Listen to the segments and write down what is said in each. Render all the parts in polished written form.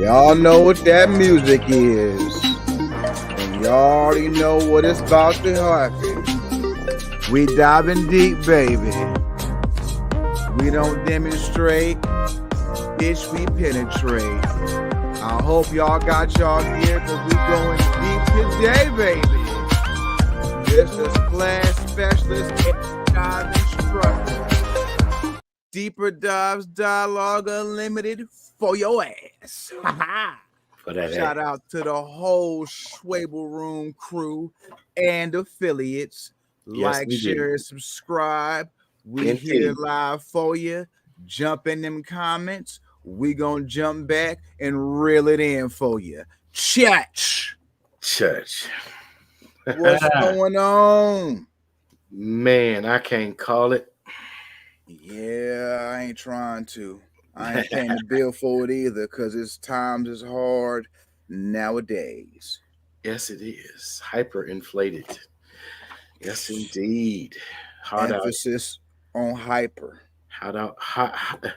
Y'all know what that music is. And y'all already know what it's about to happen. We diving deep, baby. We don't demonstrate, bitch, we penetrate. I hope y'all got y'all gear, cause we going deep today, baby. This is Splash Specialist Dive Instructor. Deeper Dives Dialogue Unlimited for your ass. For that Shout out to the whole Schwebel Room crew and affiliates. Yes, Like, we do. share, and subscribe. We Indeed. here live for you. Jump in them comments. We gonna jump back and reel it in for you. Church. What's going on? Man, I can't call it. Yeah, I ain't trying to. I ain't paying the bill for it either, because it's times is hard nowadays. Yes, it is. Hyperinflated. Yes, indeed. Hard Emphasis on hyper.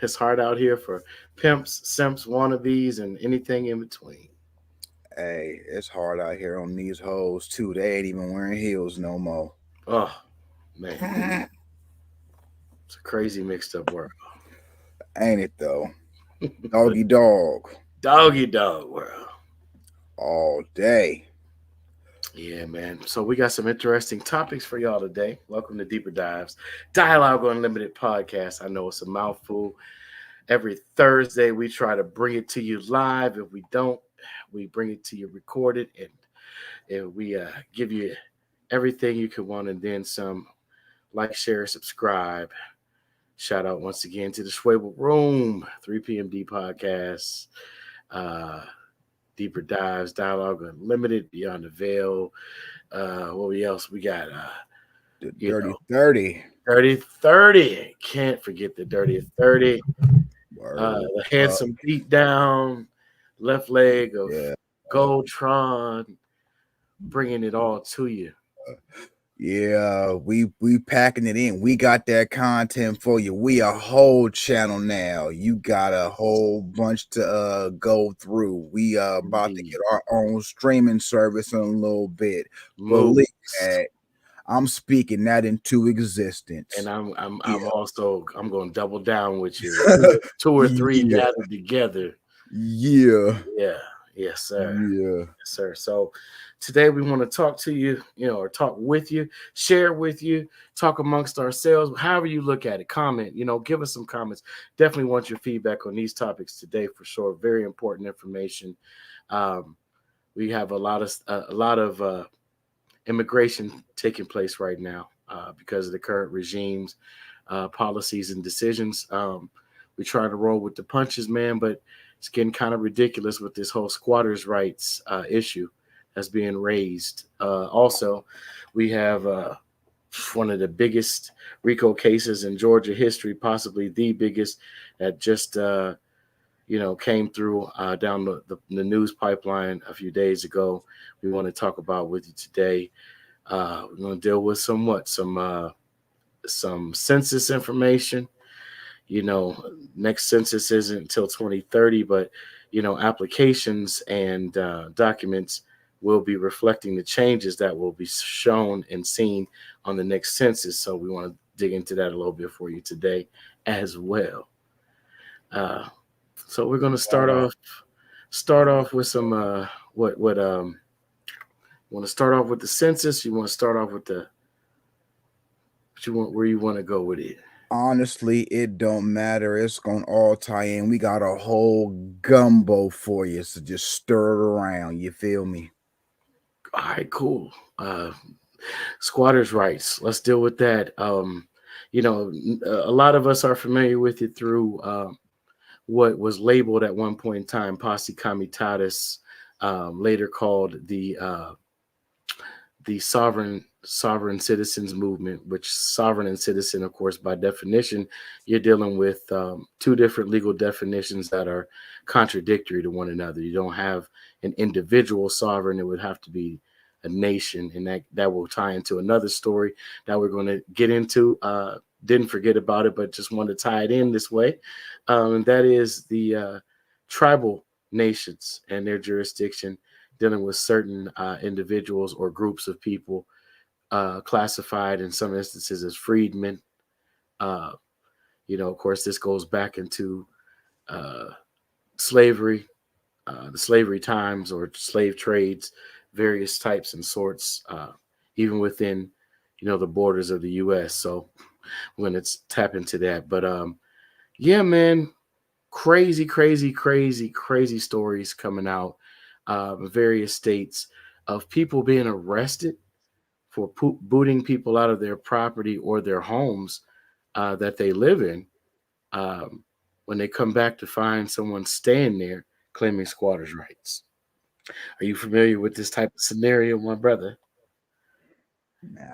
It's hard out here for pimps, simps, wannabes, and anything in between. Hey, it's hard out here on these hoes too. They ain't even wearing heels no more. Oh, man. It's a crazy mixed up world. Ain't it though? Doggy dog. Doggy dog world. All day. Yeah, man. So we got some interesting topics for y'all today. Welcome to Deeper Dives, Dialogue Unlimited podcast. I know it's a mouthful. Every Thursday, we try to bring it to you live. If we don't, we bring it to you recorded, and we give you everything you could want and then some. Like, share, subscribe. Shout out once again to the Schwebel Room, 3 p.m. D podcast. Deeper Dives, Dialogue Unlimited, Beyond the Veil. What else we got? The Dirty 30. Dirty 30. Can't forget the Dirty 30. The handsome beat down, left leg of Goldtron, bringing it all to you. Yeah, we packing it in. We got that content for you. We a whole channel now. You got a whole bunch to go through. We about to get our own streaming service in a little bit. Believe that. I'm speaking that into existence. And I'm going to double down with you. Two or three gathered together. Yeah. Yes, sir. Yeah. Yes, sir. So today we want to talk to you, or talk with you, share with you, talk amongst ourselves, however you look at it, comment, give us some comments. Definitely want your feedback on these topics today for sure. Very important information. We have a lot of immigration taking place right now because of the current regime's policies and decisions. We try to roll with the punches, man, but it's getting kind of ridiculous with this whole squatters' rights issue that's being raised. Also, we have one of the biggest RICO cases in Georgia history, possibly the biggest, that just came through down the news pipeline a few days ago. We want to talk about with you today. We're going to deal with some census information. Next census isn't until 2030, but applications and documents will be reflecting the changes that will be shown and seen on the next census. So we want to dig into that a little bit for you today as well. So we're going to start off with some want to start off with the census? You want to start off with where you want to go with it? Honestly, it don't matter. It's gonna all tie in. We got a whole gumbo for you, so just stir it around. You feel me? All right, cool. Squatters' rights. Let's deal with that. A lot of us are familiar with it through what was labeled at one point in time Posse Comitatus, later called the sovereign citizens movement, which sovereign and citizen, of course, by definition, you're dealing with two different legal definitions that are contradictory to one another. You don't have an individual sovereign. It would have to be a nation, and that will tie into another story that we're going to get into. Didn't forget about it, but just wanted to tie it in this way. And that is the tribal nations and their jurisdiction dealing with certain individuals or groups of people classified in some instances as freedmen. Uh, of course, this goes back into uh, slavery, the slavery times or slave trades, various types and sorts, even within, the borders of the U.S. So when it's tap into that, but yeah, man, crazy, crazy, crazy, crazy stories coming out of various states of people being arrested for booting people out of their property or their homes that they live in um, when they come back to find someone staying there claiming squatters' rights. Are you familiar with this type of scenario, my brother?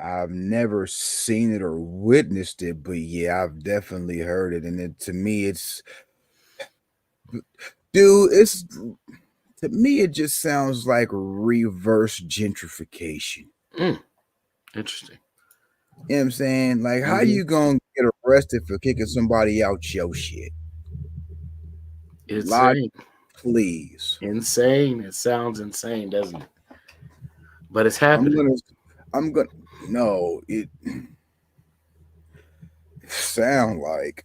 I've never seen it or witnessed it, but yeah, I've definitely heard it. And to me, it's to me, it just sounds like reverse gentrification. Mm, interesting. You know what I'm saying? Like, how Hmm. you gonna get arrested for kicking somebody out your shit? It's Logic, insane. please. Insane. It sounds insane, doesn't it? But it's I'm happening. gonna, I'm gonna. No, it sound like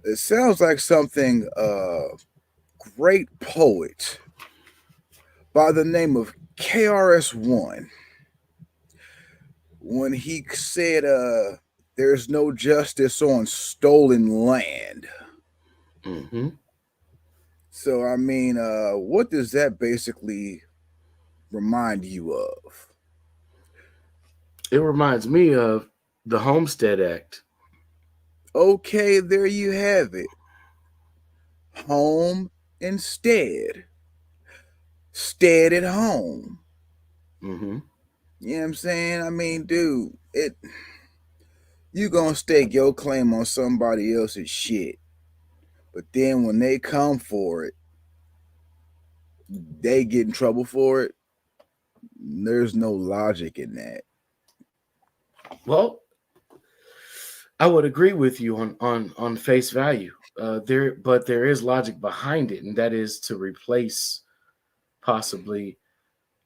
it sounds like something great poet by the name of KRS-One when he said there's no justice on stolen land. Hmm. So I mean, what does that basically remind you of? It reminds me of the Homestead Act. Okay, there you have it. Home instead. Stead at home. Hmm. You know what I'm saying? I mean, dude, you gonna stake your claim on somebody else's shit. But then when they come for it, they get in trouble for it. There's no logic in that. Well, I would agree with you on face value. But there is logic behind it, and that is to replace possibly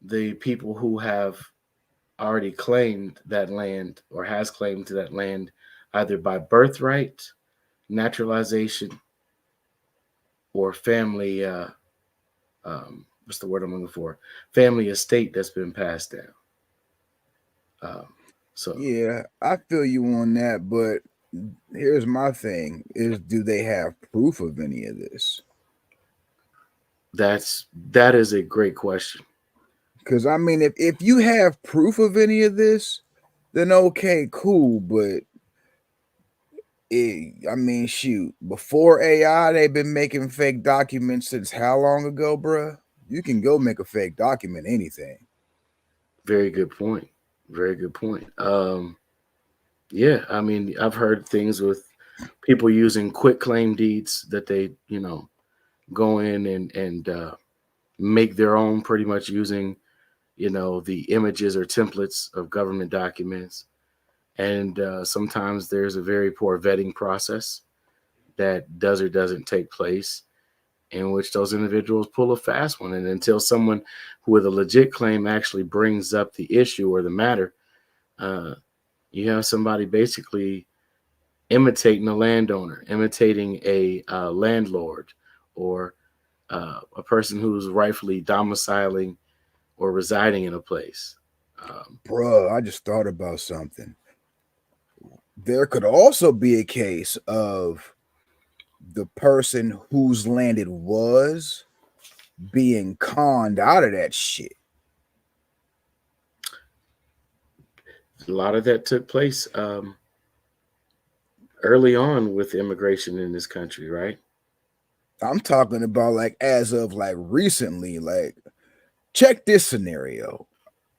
the people who have already claimed that land or has claimed to that land either by birthright, naturalization, or family. What's the word I'm looking for? Family estate that's been passed down. Um, so Yeah, I feel you on that, but here's my thing is do they have proof of any of this? that is a great question. Because I mean, if you have proof of any of this, then okay, cool. But I mean, shoot, before AI, they've been making fake documents since how long ago, bruh? You can go make a fake document, anything. Very good point. Very good point. Yeah, I mean, I've heard things with people using quick claim deeds that they, go in and make their own, pretty much using, the images or templates of government documents. And sometimes there's a very poor vetting process that does or doesn't take place, in which those individuals pull a fast one. And until someone with a legit claim actually brings up the issue or the matter, uh, you have somebody basically imitating a landowner, imitating a landlord, or a person who's rightfully domiciling or residing in a place. Bruh, I just thought about something. There could also be a case of the person whose land it was being conned out of that shit. A lot of that took place early on with immigration in this country, right? I'm talking about like as of like recently, like check this scenario.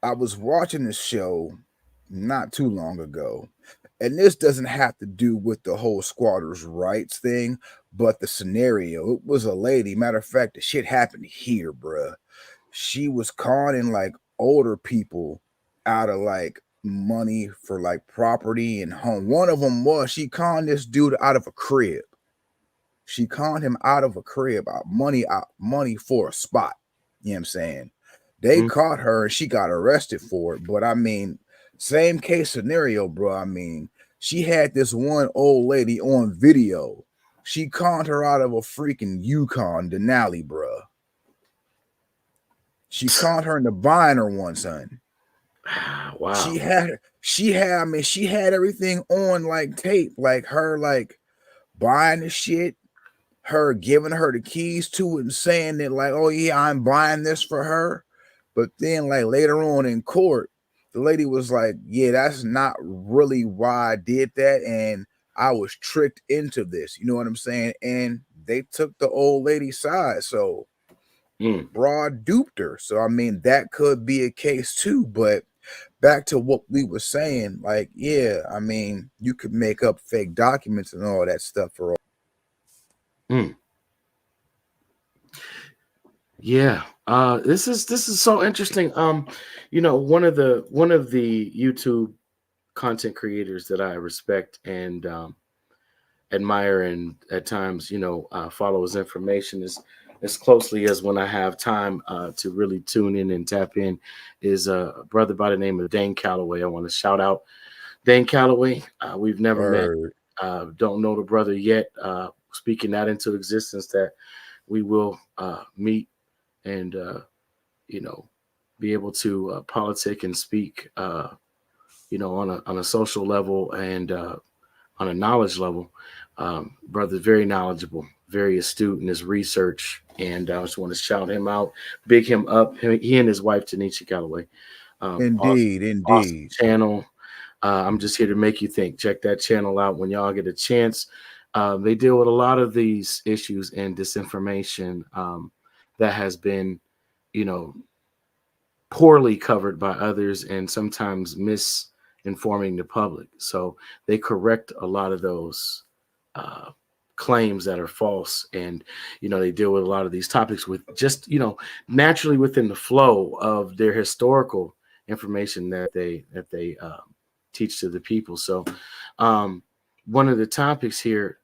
I was watching this show not too long ago, and this doesn't have to do with the whole squatters' rights thing, but the scenario. It was a lady. Matter of fact, the shit happened here, bruh. She was conning like older people out of like money for like property and home. One of them was she conned this dude out of a crib. She conned him out of a crib, money for a spot. You know what I'm saying? They Mm. caught her and she got arrested for it. But I mean, same case scenario, bro. I mean, she had this one old lady on video. She conned her out of a freaking Yukon Denali, bro. She conned her into buying her one, son. Wow. I mean, she had everything on like tape, like her like buying the shit, her giving her the keys to it and saying that like, oh yeah, I'm buying this for her. But then like later on in court, the lady was like, yeah, that's not really why I did that, and I was tricked into this. You know what I'm saying? And they took the old lady's side, so broad duped her. So I mean, that could be a case too. But back to what we were saying, like, yeah, I mean, you could make up fake documents and all that stuff for all. Mm. Yeah. This is so interesting. One of the YouTube content creators that I respect and admire, and at times, follow his information as closely as when I have time to really tune in and tap in, is a brother by the name of Dane Calloway. I want to shout out Dane Calloway. We've never met. Word. Don't know the brother yet. Speaking that into existence, that we will meet and be able to politic and speak on a social level and on a knowledge level. Brother's very knowledgeable, very astute in his research, and I just want to shout him out, big him up. He and his wife Tanisha Calloway. Awesome, Indeed, awesome indeed. channel. I'm just here to make you think. Check that channel out when y'all get a chance. They deal with a lot of these issues and disinformation that has been, you know, poorly covered by others and sometimes misinforming the public. So they correct a lot of those claims that are false, and they deal with a lot of these topics with just naturally within the flow of their historical information that they teach to the people. So one of the topics here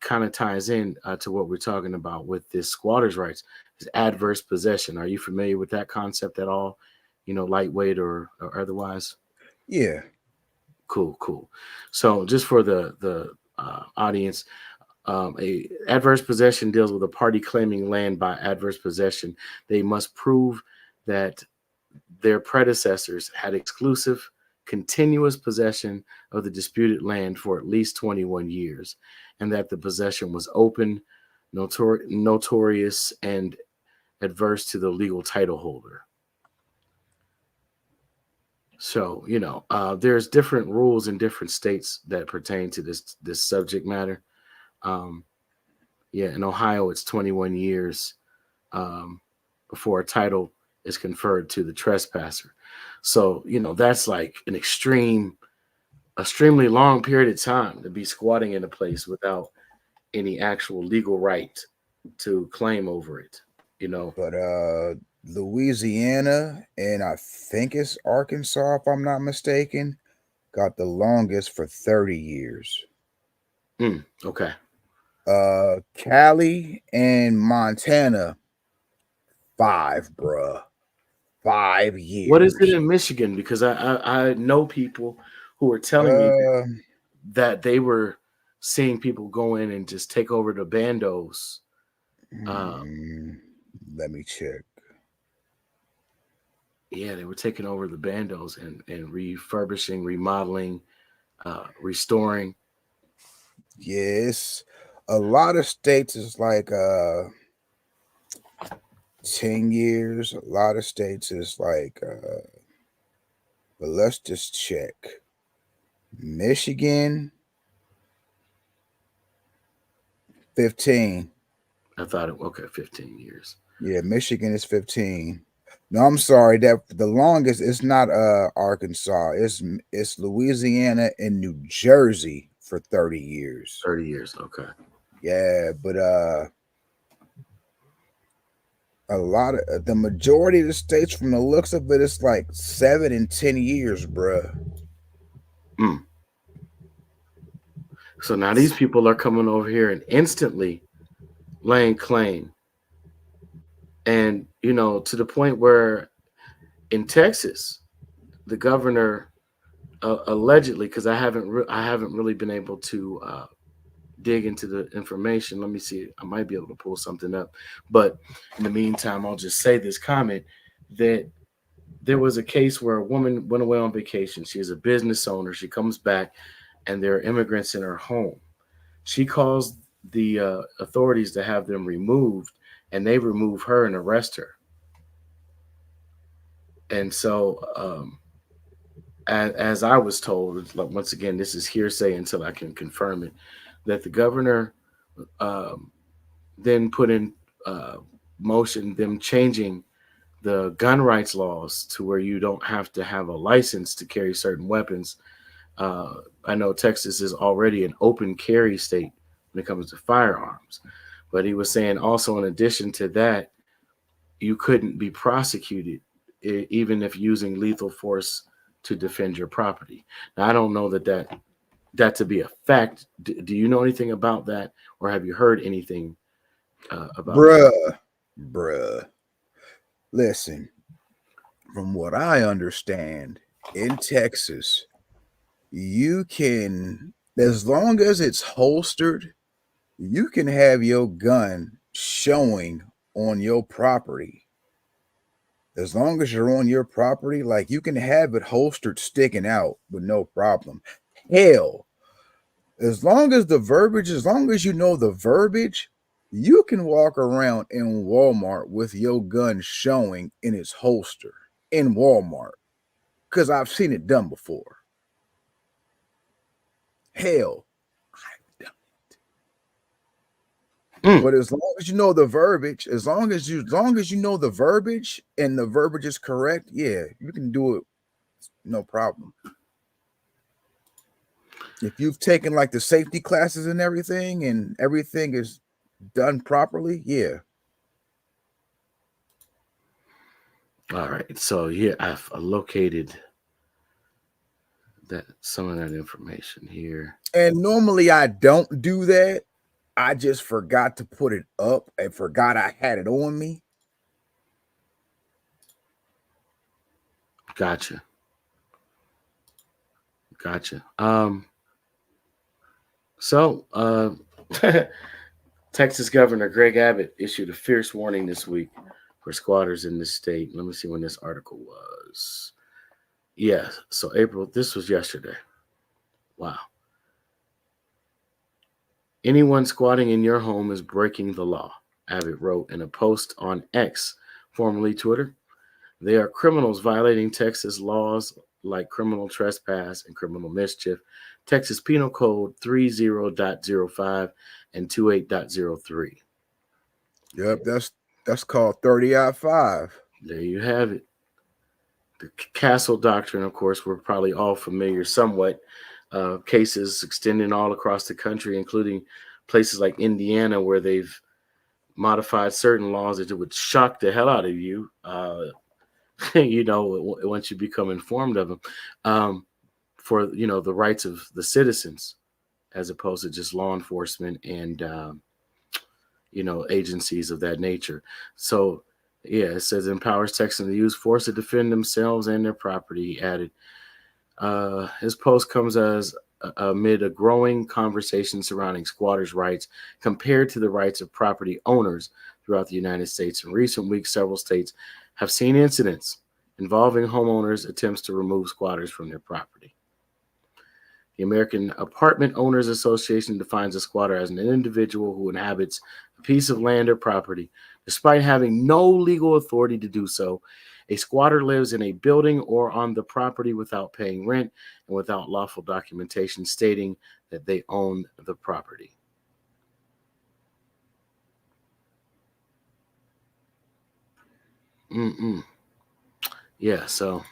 kind of ties in to what we're talking about with this squatters' rights is adverse possession. Are you familiar with that concept at all? Lightweight or otherwise? Yeah. Cool. So just for the audience, a adverse possession deals with a party claiming land by adverse possession. They must prove that their predecessors had exclusive, continuous possession of the disputed land for at least 21 years, and that the possession was open, notorious, and adverse to the legal title holder. So, there's different rules in different states that pertain to this subject matter. Um, yeah, in Ohio, it's 21 years before a title is conferred to the trespasser. So, that's like an extremely long period of time to be squatting in a place without any actual legal right to claim over it. But Louisiana and I think it's Arkansas, if I'm not mistaken, got the longest for 30 years. Okay. Cali and Montana, 5, bruh. 5 years. What is it in Michigan? Because I know people who were telling me that they were seeing people go in and just take over the bandos. Let me check. Yeah, they were taking over the bandos and refurbishing, remodeling, restoring. Yes. A lot of states is like 10 years. A lot of states is like but let's just check. Michigan 15. I thought okay, 15 years. Yeah, Michigan is 15. No, I'm sorry. That the longest is not Arkansas. It's Louisiana and New Jersey for 30 years. 30 years, okay. Yeah, but a lot of the majority of the states, from the looks of it, it's like 7 and 10 years, bruh. So now these people are coming over here and instantly laying claim. And, to the point where in Texas, the governor allegedly, because I haven't really been able to dig into the information. Let me see. I might be able to pull something up. But in the meantime, I'll just say this comment that there was a case where a woman went away on vacation. She is a business owner. She comes back and there are immigrants in her home. She calls the authorities to have them removed, and they remove her and arrest her. And so, as I was told, once again, this is hearsay until I can confirm it, that the governor um, then put in uh, motion them changing the gun rights laws to where you don't have to have a license to carry certain weapons. Uh, I know Texas is already an open carry state when it comes to firearms, but he was saying also, in addition to that, you couldn't be prosecuted even if using lethal force to defend your property. Now, I don't know that to be a fact. Do you know anything about that, or have you heard anything about that? Bruh. Listen, from what I understand, in Texas, you can, as long as it's holstered, you can have your gun showing on your property. As long as you're on your property, like you can have it holstered sticking out with no problem. Hell, as long as you know the verbiage, you can walk around in Walmart with your gun showing in its holster in Walmart. Because I've seen it done before. Hell, Mm, but as long as you know the verbiage, as long as you know the verbiage and the verbiage is correct, yeah, you can do it, no problem. If you've taken like the safety classes and everything is done properly, yeah. all right. So yeah, I've located that some of that information here. And normally I don't do that. I just forgot to put it up and forgot I had it on me. Gotcha. Gotcha. So Texas Governor Greg Abbott issued a fierce warning this week for squatters in the state. Let me see when this article was. Yeah, so April, this was yesterday. Wow. Anyone squatting in your home is breaking the law, Abbott wrote in a post on X, formerly Twitter. They are criminals violating Texas laws like criminal trespass and criminal mischief, Texas Penal Code 30.05 and 28.03. Yep, that's called 30 out 5. There you have it. The Castle Doctrine, of course, we're probably all familiar somewhat. Cases extending all across the country, including places like Indiana, where they've modified certain laws that would shock the hell out of you. Once you become informed of them, for the rights of the citizens, as opposed to just law enforcement and agencies of that nature. So yeah, it says empowers Texans to use force to defend themselves and their property. He added, his post comes as amid a growing conversation surrounding squatters' rights compared to the rights of property owners throughout the United States. In recent weeks, several states have seen incidents involving homeowners' attempts to remove squatters from their property. The American Apartment Owners Association defines a squatter as an individual who inhabits a piece of land or property despite having no legal authority to do so. A squatter lives in a building or on the property without paying rent and without lawful documentation stating that they own the property. Mm-mm. Yeah, so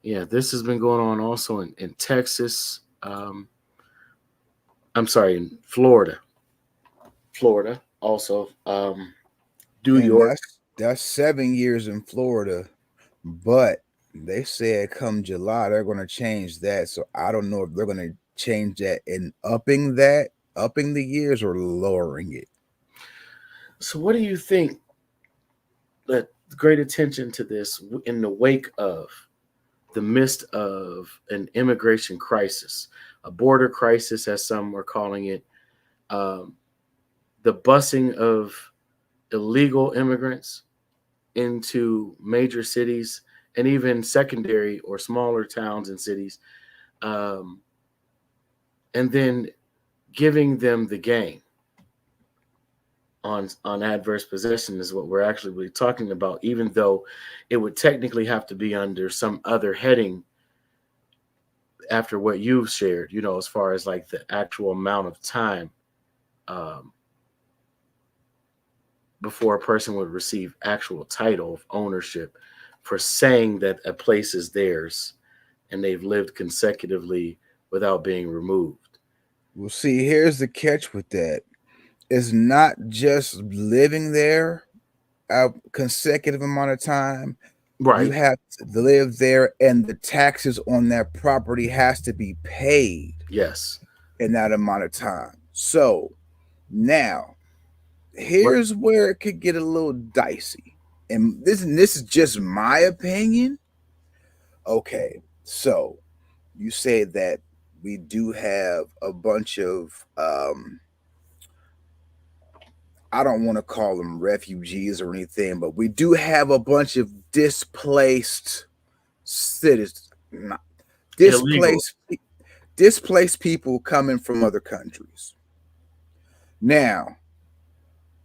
yeah, this has been going on also in Texas. I'm sorry, in Florida also. New And York. that's 7 years in Florida, but they said come July they're going to change that. So I don't know if they're going to change that in upping the years or lowering it? So, what do you think that great attention to this in the wake of the midst of an immigration crisis, a border crisis, as some are calling it, um, the busing of illegal immigrants into major cities and even secondary or smaller towns and cities, um, and then giving them the game on adverse possession is what we're actually really talking about, even though it would technically have to be under some other heading after what you've shared, as far as like the actual amount of time um, before a person would receive actual title of ownership for saying that a place is theirs and they've lived consecutively without being removed. Well, see, here's the catch with that. It's not just living there a consecutive amount of time. You Right. have to live there, and the taxes on that property has to be paid Yes. in that amount of time. So now, What? here's where it could get a little dicey, and this is just my opinion. Okay, so you say that we do have a bunch of I don't want to call them refugees or anything, but we do have a bunch of displaced citizens, not Illegal. displaced displaced people coming from other countries. Now,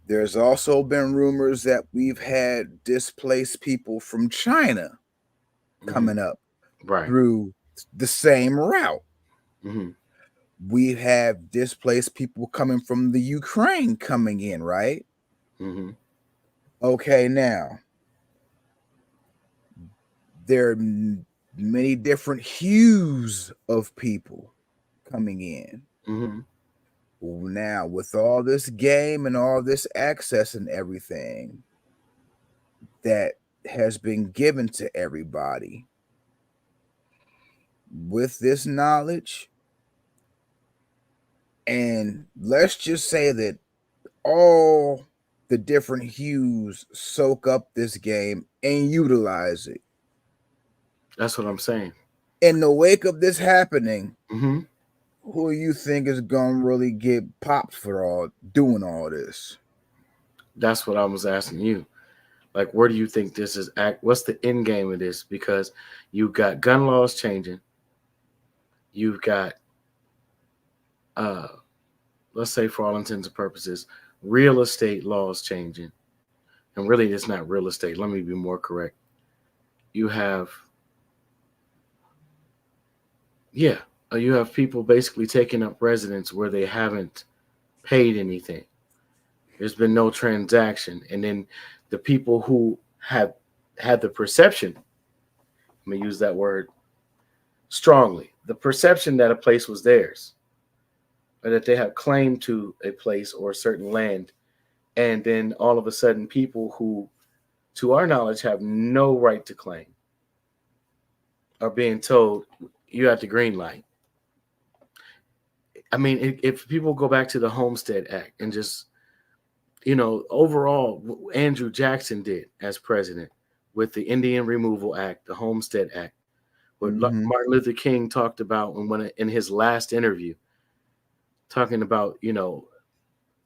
there's also been rumors that we've had displaced people from China Hmm. coming up Right. through the same route. Hmm. We have displaced people coming from the Ukraine coming in, right? Hmm. Okay, now there are many different hues of people coming in. Hmm. Now, with all this game and all this access and everything that has been given to everybody, with this knowledge, and let's just say that all the different hues soak up this game and utilize it. That's what I'm saying. In the wake of this happening, Hmm. who you think is gonna really get popped for all doing all this? That's what I was asking you. Like, where do you think this is at? What's the end game of this? Because you've got gun laws changing. You've got, uh, let's say, for all intents and purposes, real estate laws changing. And really, it's not real estate. Let me be more correct. You have, yeah, you have people basically taking up residence where they haven't paid anything. There's been no transaction. And then the people who have had the perception, let me use that word strongly, the perception that a place was theirs or that they have claim to a place or a certain land. And then all of a sudden, people who, to our knowledge, have no right to claim are being told you have the green light. I mean, if people go back to the Homestead Act and just, overall, Andrew Jackson did as president with the Indian Removal Act, the Homestead Act, what Mm-hmm. Martin Luther King talked about when in his last interview, talking about,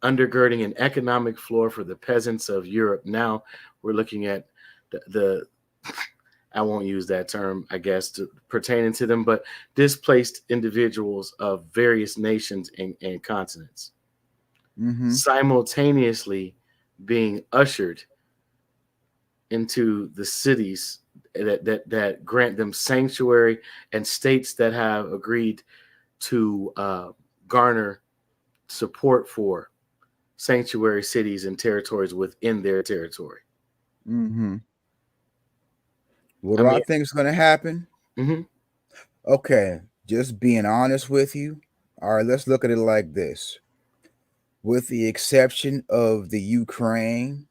undergirding an economic floor for the peasants of Europe. Now we're looking at the I won't use that term, I guess, pertaining to them, but displaced individuals of various nations and continents Mm-hmm. simultaneously being ushered into the cities that grant them sanctuary and states that have agreed to garner support for sanctuary cities and territories within their territory. Mm-hmm. What I do I mean, think is gonna happen? mhm. Okay, just being honest with you. All right, let's look at it like this. With the exception of the Ukraine,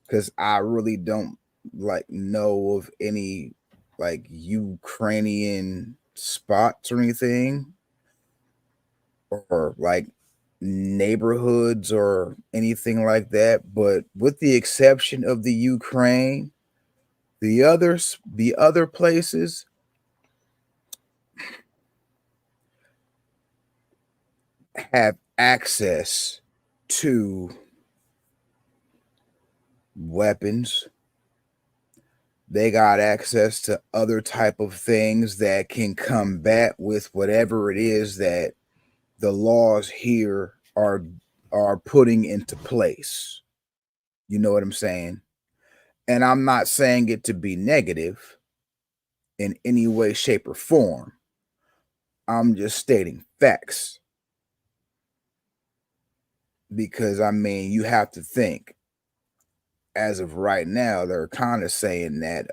because I really don't like know of any like Ukrainian spots or anything. or like neighborhoods or anything like that. But with the exception of the Ukraine, the other places have access to weapons. They got access to other type of things that can combat with whatever it is that the laws here are putting into place. You know what I'm saying? And I'm not saying it to be negative in any way, shape, or form. I'm just stating facts. Because I mean, you have to think, as of right now, they're kind of saying that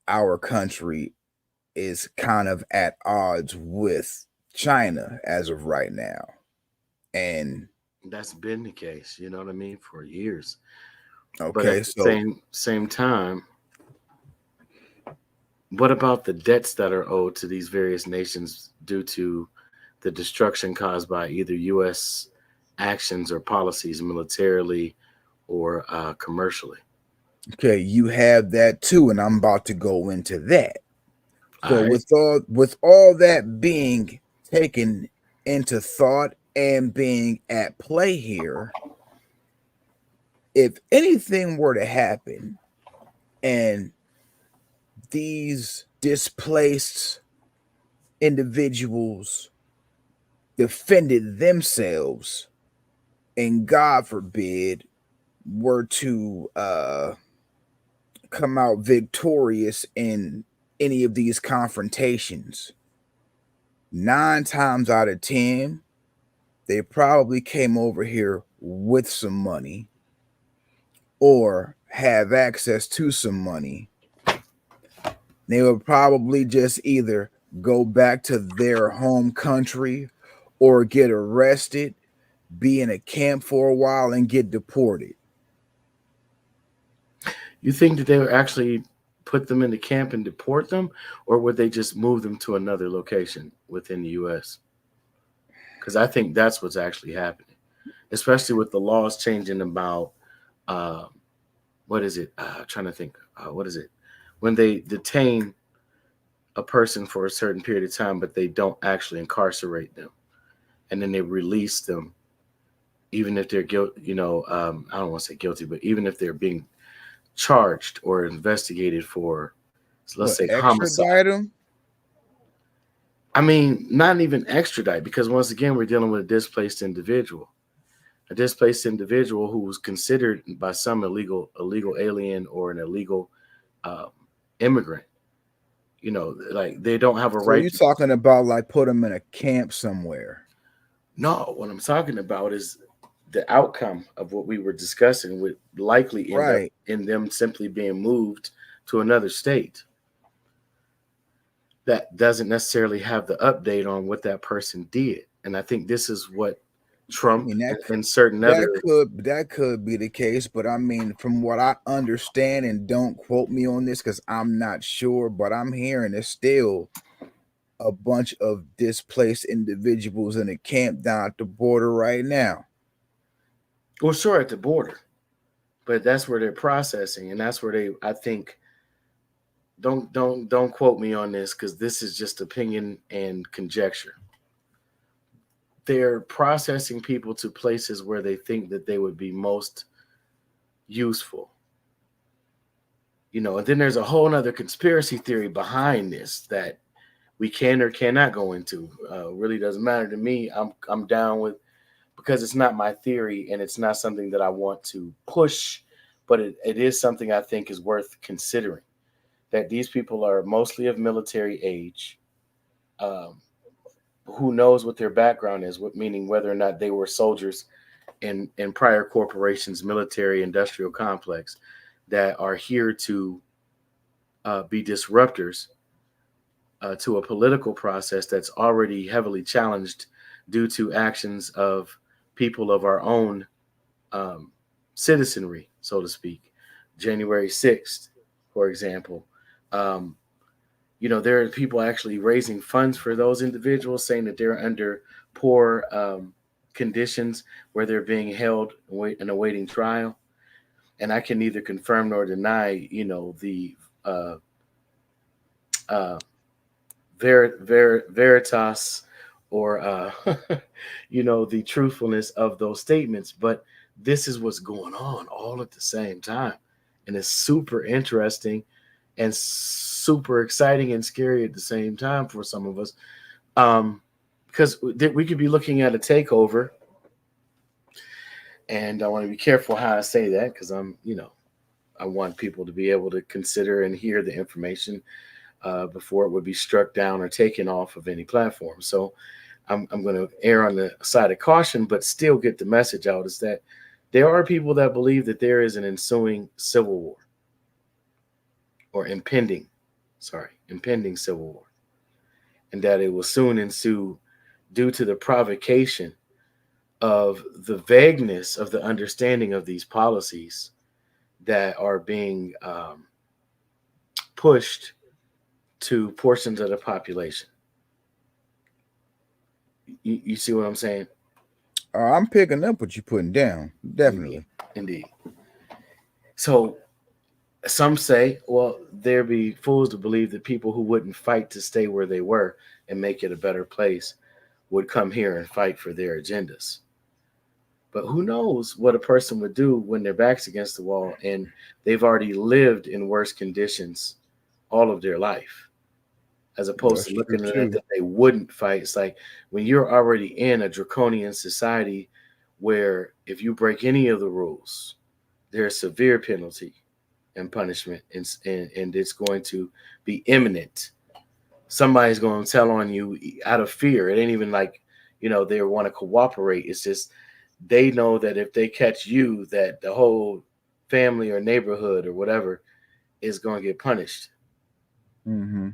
our country is kind of at odds with China as of right now. And That's been the case, you know what I mean, for years. But at okay, the so same time, what about the debts that are owed to these various nations due to the destruction caused by either U.S. actions or policies, militarily or commercially? okay, you have that too, and I'm about to go into that. All So right. with all that being taken into thought and being at play here, if anything were to happen and these displaced individuals defended themselves and God forbid were to come out victorious in any of these confrontations, 9 times out of 10, they probably came over here with some money or have access to some money. They would probably just either go back to their home country or get arrested, be in a camp for a while, and get deported. You think that they would actually put them into camp and deport them, or would they just move them to another location within the U.S.? Because I think that's what's actually happening, especially with the laws changing about uh, what is it? Trying to think. What is it? When they detain a person for a certain period of time, but they don't actually incarcerate them, and then they release them, even if they're guilty. I don't want to say guilty, but even if they're being charged or investigated for, let's What, say, homicide. extradite them? I mean, not even extradite, because once again, we're dealing with a displaced individual who was considered by some illegal alien or an illegal um, immigrant. Like they don't have a So right you to. talking about like put them in a camp somewhere? No, what I'm talking about is the outcome of what we were discussing would likely end up Right. in them simply being moved to another state that doesn't necessarily have the update on what that person did. And I think this is what I Trump mean and certain other. that could be the case, but I mean from what I understand, and don't quote me on this because I'm not sure, but I'm hearing there's still a bunch of displaced individuals in a camp down at the border right now. Well, sure, at the border, but that's where they're processing, and that's where they. I think don't quote me on this because this is just opinion and conjecture. They're processing people to places where they think that they would be most useful. And then there's a whole other conspiracy theory behind this that we can or cannot go into. Really doesn't matter to me. I'm down with, because it's not my theory and it's not something that I want to push, but it is something I think is worth considering. That these people are mostly of military age. Um, who knows what their background is? Meaning whether or not they were soldiers in prior corporations, military industrial complex, that are here to be disruptors to a political process that's already heavily challenged due to actions of people of our own um, citizenry, so to speak. January 6th, for example. Um, there are people actually raising funds for those individuals, saying that they're under poor conditions where they're being held and awaiting trial. And I can neither confirm nor deny, the uh, uh, veritas or the truthfulness of those statements. But this is what's going on all at the same time, and it's super interesting and super exciting and scary at the same time for some of us, because we could be looking at a takeover. And I want to be careful how I say that, because I want people to be able to consider and hear the information before it would be struck down or taken off of any platform. So I'm going to err on the side of caution, but still get the message out, is that there are people that believe that there is an ensuing civil war, or impending civil war, and that it will soon ensue due to the provocation of the vagueness of the understanding of these policies that are being pushed to portions of the population. You see what I'm saying? I'm picking up what you're putting down. Definitely. Indeed. So some say, well, there be fools to believe that people who wouldn't fight to stay where they were and make it a better place would come here and fight for their agendas. But who knows what a person would do when their back's against the wall and they've already lived in worse conditions all of their life, as opposed to looking at it that they wouldn't fight. It's like when you're already in a draconian society where if you break any of the rules, there's severe penalty and punishment, and it's going to be imminent. Somebody's going to tell on you out of fear. It ain't even like, they want to cooperate. It's just they know that if they catch you, that the whole family or neighborhood or whatever is going to get punished. Mm-hmm.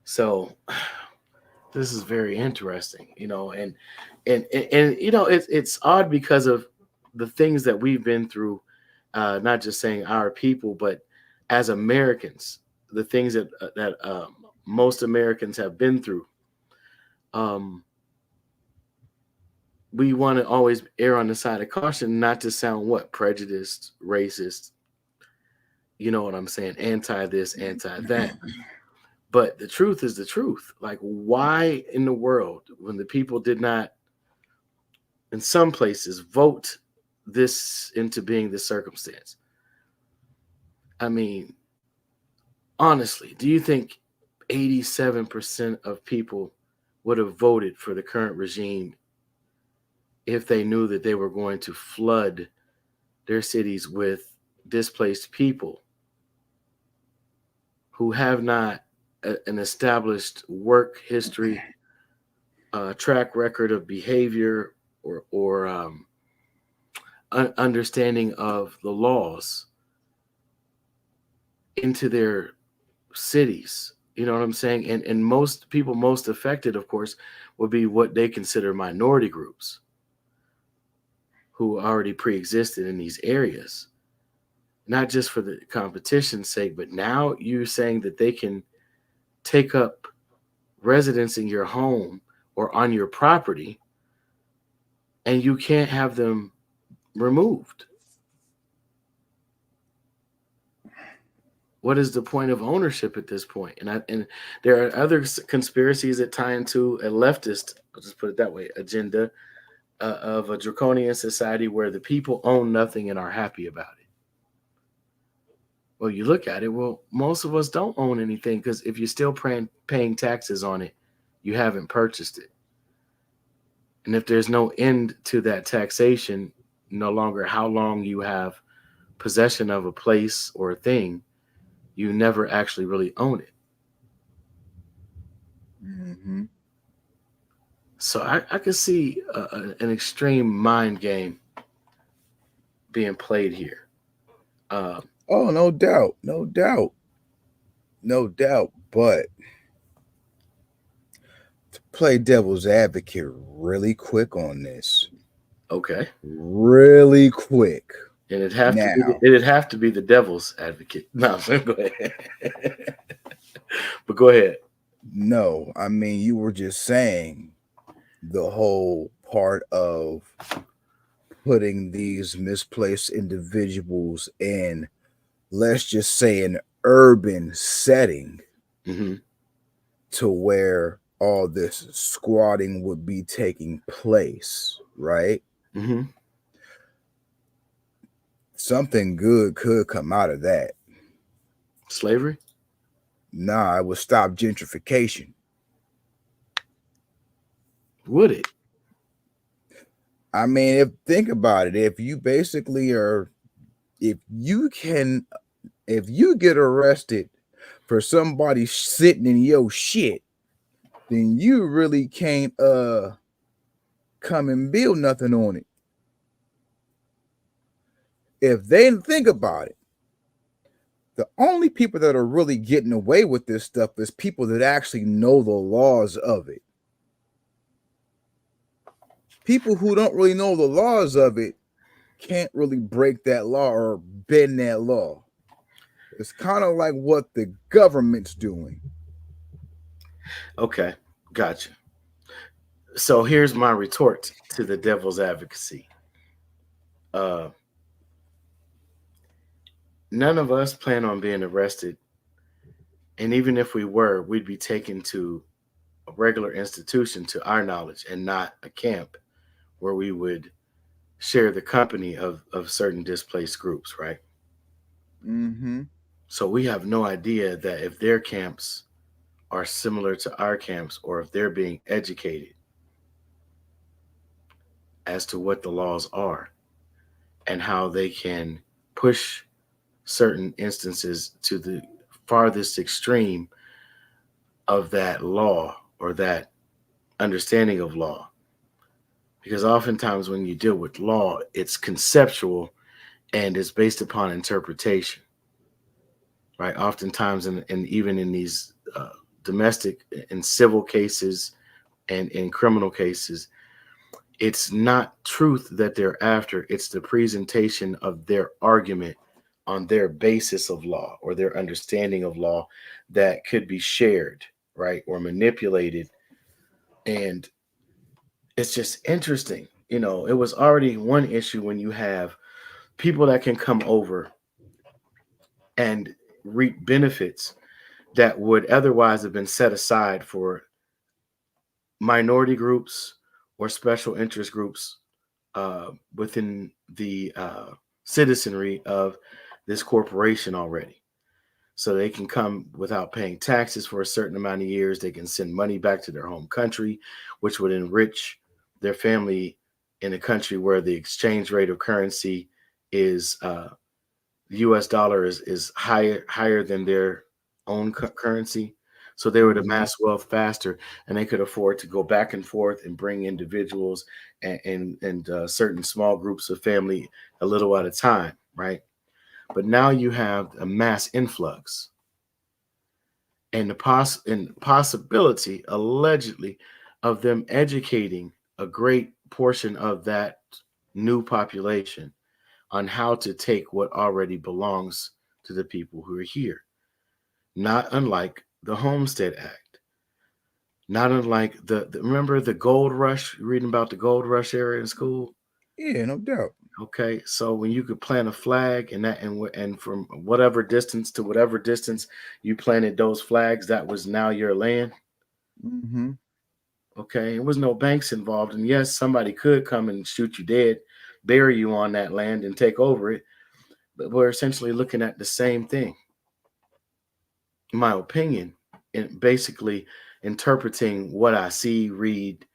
So this is very interesting, and it's odd because of the things that we've been through, not just saying our people, but as Americans, the things that most Americans have been through. We want to always err on the side of caution, not to sound prejudiced, racist. You know what I'm saying? Anti this, anti that. But the truth is the truth. Like, why in the world, when the people did not, in some places, vote this into being the circumstance? I mean, honestly, do you think 87% of people would have voted for the current regime if they knew that they were going to flood their cities with displaced people who have not an established work history, track record of behavior, or understanding of the laws into their cities? You know what I'm saying? And most people most affected, of course, would be what they consider minority groups who already pre-existed in these areas, not just for the competition's sake, but now you're saying that they can take up residence in your home or on your property, and you can't have them removed. What is the point of ownership at this point? And there are other conspiracies that tie into a leftist, I'll just put it that way, agenda of a draconian society where the people own nothing and are happy about it. Well, you look at it, well, most of us don't own anything, because if you're still paying taxes on it, you haven't purchased it. And if there's no end to that taxation, no longer how long you have possession of a place or a thing, you never actually really own it. Mm-hmm. So I could see an extreme mind game being played here. Oh, no doubt. But to play devil's advocate really quick on this. Okay. Really quick. And it'd have to be the devil's advocate. No, go ahead. But go ahead. No, I mean you were just saying the whole part of putting these misplaced individuals in, let's just say, an urban setting Mm-hmm. to where all this squatting would be taking place, right? Mm-hmm. Something good could come out of that. Slavery? Nah, it would stop gentrification. Would it? I mean, if think about it, if you basically are, if you can, if you get arrested for somebody sitting in your shit, then you really can't come and build nothing on it. If they think about it, the only people that are really getting away with this stuff is people that actually know the laws of it. People who don't really know the laws of it can't really break that law or bend that law. It's kind of like what the government's doing. Okay, gotcha. So here's my retort to the devil's advocacy. Uh, None of us plan on being arrested, and even if we were, we'd be taken to a regular institution, to our knowledge, and not a camp where we would share the company of certain displaced groups, right? Mm-hmm. So we have no idea that if their camps are similar to our camps or if they're being educated as to what the laws are and how they can push certain instances to the farthest extreme of that law or that understanding of law. Because oftentimes when you deal with law, it's conceptual and it's based upon interpretation, right? Oftentimes, and even in these domestic and civil cases and in criminal cases, it's not truth that they're after, it's the presentation of their argument on their basis of law or their understanding of law that could be shared, right, or manipulated. And it's just interesting. It was already one issue when you have people that can come over and reap benefits that would otherwise have been set aside for minority groups or special interest groups within the citizenry of this corporation already. So they can come without paying taxes for a certain amount of years. They can send money back to their home country, which would enrich their family in a country where the exchange rate of currency is the U.S. dollar is higher than their own currency. So they would Mm-hmm. amass wealth faster, and they could afford to go back and forth and bring individuals and certain small groups of family a little at a time, right? But now you have a mass influx and the possibility, allegedly, of them educating a great portion of that new population on how to take what already belongs to the people who are here. Not unlike the Homestead Act, not unlike remember the gold rush, reading about the gold rush era in school. Yeah, no doubt. Okay, so when you could plant a flag and and from whatever distance to whatever distance you planted those flags, that was now your land. Mm-hmm. Okay, there was no banks involved, and yes, somebody could come and shoot you dead, bury you on that land, and take over it. But we're essentially looking at the same thing, in my opinion, and basically interpreting what I see, read,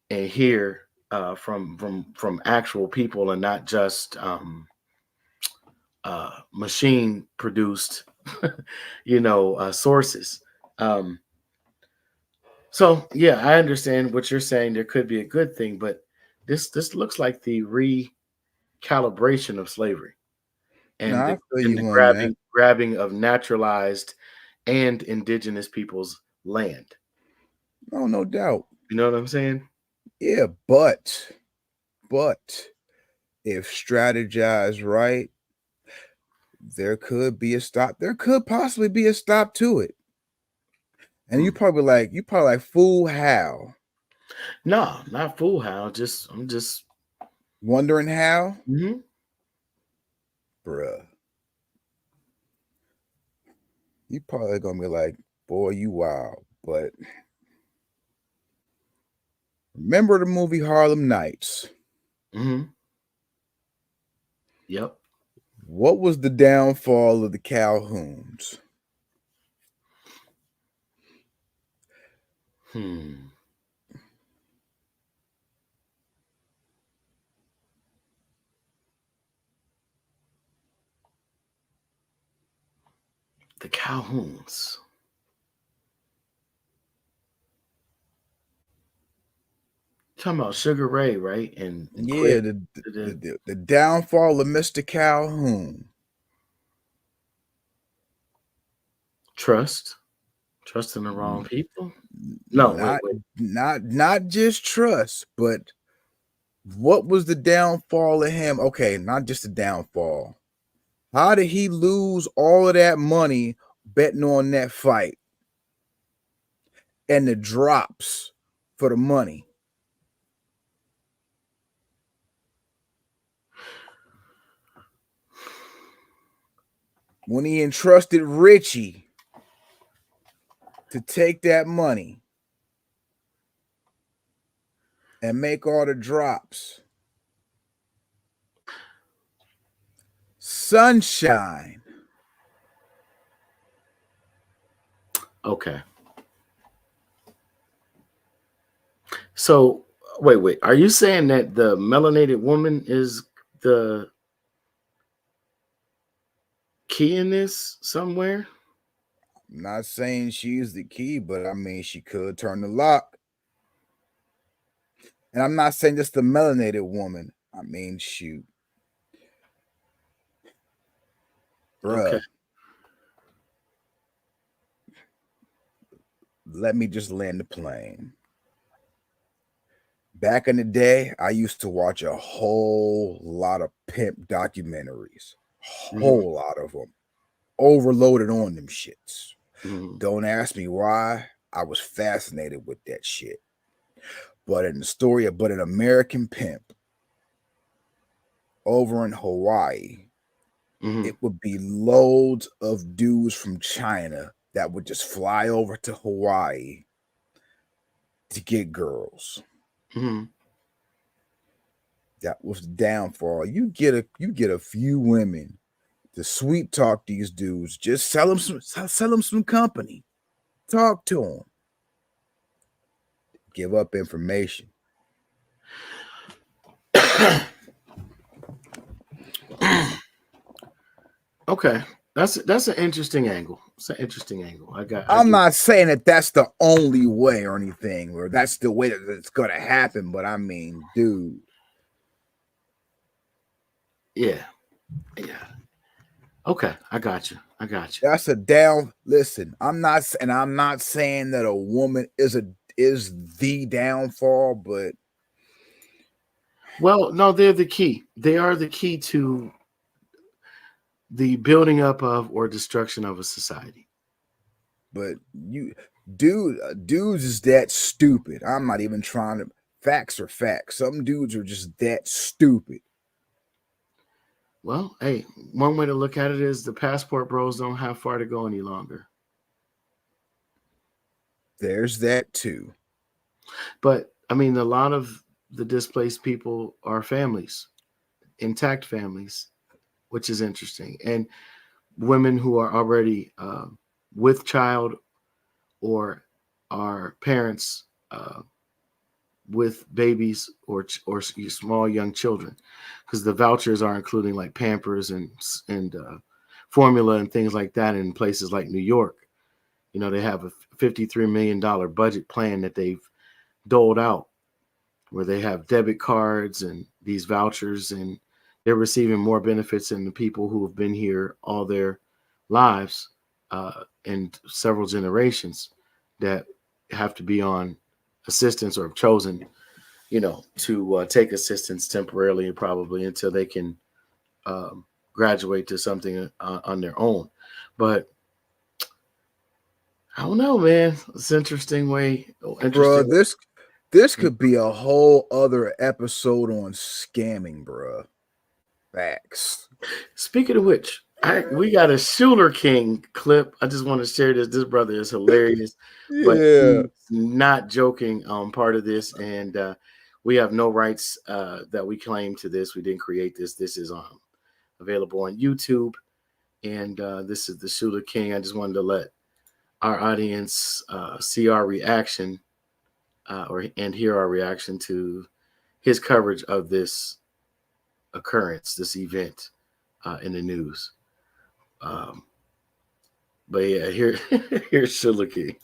and hear from actual people, and not just machine produced, sources. Um, so yeah, I understand what you're saying. There could be a good thing, but this looks like the recalibration of slavery No, and I the feel and the you on that. grabbing of naturalized and indigenous people's land. No, no doubt. You know what I'm saying? Yeah, but if strategized right, there could be a stop. There could possibly be a stop to it. And you probably like, fool, how? No, not fool how. I'm just Wondering how? mhm. Bruh. You probably gonna be like, boy, you wild. But remember the movie Harlem Nights? Mhm. Yep. What was the downfall of the Calhouns? Hmm. The Calhouns. Talking about Sugar Ray, right? And Yeah, Quick. the The the downfall of Mr. Calhoun. trust. Trusting the wrong people. No, wait, Not wait. not just trust, but what was the downfall of him? Okay, not just the downfall. How did he lose all of that money betting on that fight and the drops for the money? When he entrusted Richie to take that money and make all the drops. Sunshine. Okay. So wait, wait. Are you saying that the melanated woman is the key in this somewhere? I'm not saying she's the key, but I mean, she could turn the lock. And I'm not saying just the melanated woman. I mean, shoot. Okay. Bruh, let me just land the plane. Back in the day, I used to watch a whole lot of pimp documentaries. Mhm, Whole lot of them. Overloaded on them shits. mhm, Don't ask me why. I was fascinated with that shit. But in the story of an American pimp over in Hawaii, mhm, it would be loads of dudes from China that would just fly over to Hawaii to get girls. mhm. That was the downfall. You get a few women to sweet talk these dudes. Just sell them some company. Talk to them. Give up information. Okay. That's an interesting angle. It's an interesting angle. I I'm get not saying that that's the only way or anything, or that's the way that it's gonna happen. But I mean, dude, yeah. Yeah. Okay. I got you. I got you. that's a down. Listen, I'm not saying that a woman is the downfall, but Well, no, they're the key. They are the key to the building up of or destruction of a society. but you, dudes is that stupid. I'm not even trying to. Facts are facts. Some dudes are just that stupid. Well, hey, one way to look at it is the passport bros don't have far to go any longer. There's that too. But I mean, a lot of the displaced people are families, intact families, which is interesting. And women who are already with child or are parents with babies or small young children, because the vouchers are including like Pampers and formula and things like that in places like New York. You know, they have a $53 million budget plan that they've doled out where they have debit cards and these vouchers, and they're receiving more benefits than the people who have been here all their lives and several generations that have to be on assistance or have chosen, to take assistance temporarily, probably until they can graduate to something on their own. But I don't know, man. It's interesting way. Bruh, Interesting. this could be a whole other episode on scamming, bruh. Facts. Speaking of which, we got a Shooter King clip. I just want to share this. This brother is hilarious, but Yeah. he's not joking on part of this, and we have no rights that we claim to this. We didn't create this. This is available on YouTube, and this is the Shooter King. I just wanted to let our audience see our reaction, and hear our reaction to his coverage of this occurrence, this event in the news. Um, but yeah, here's Shilaki.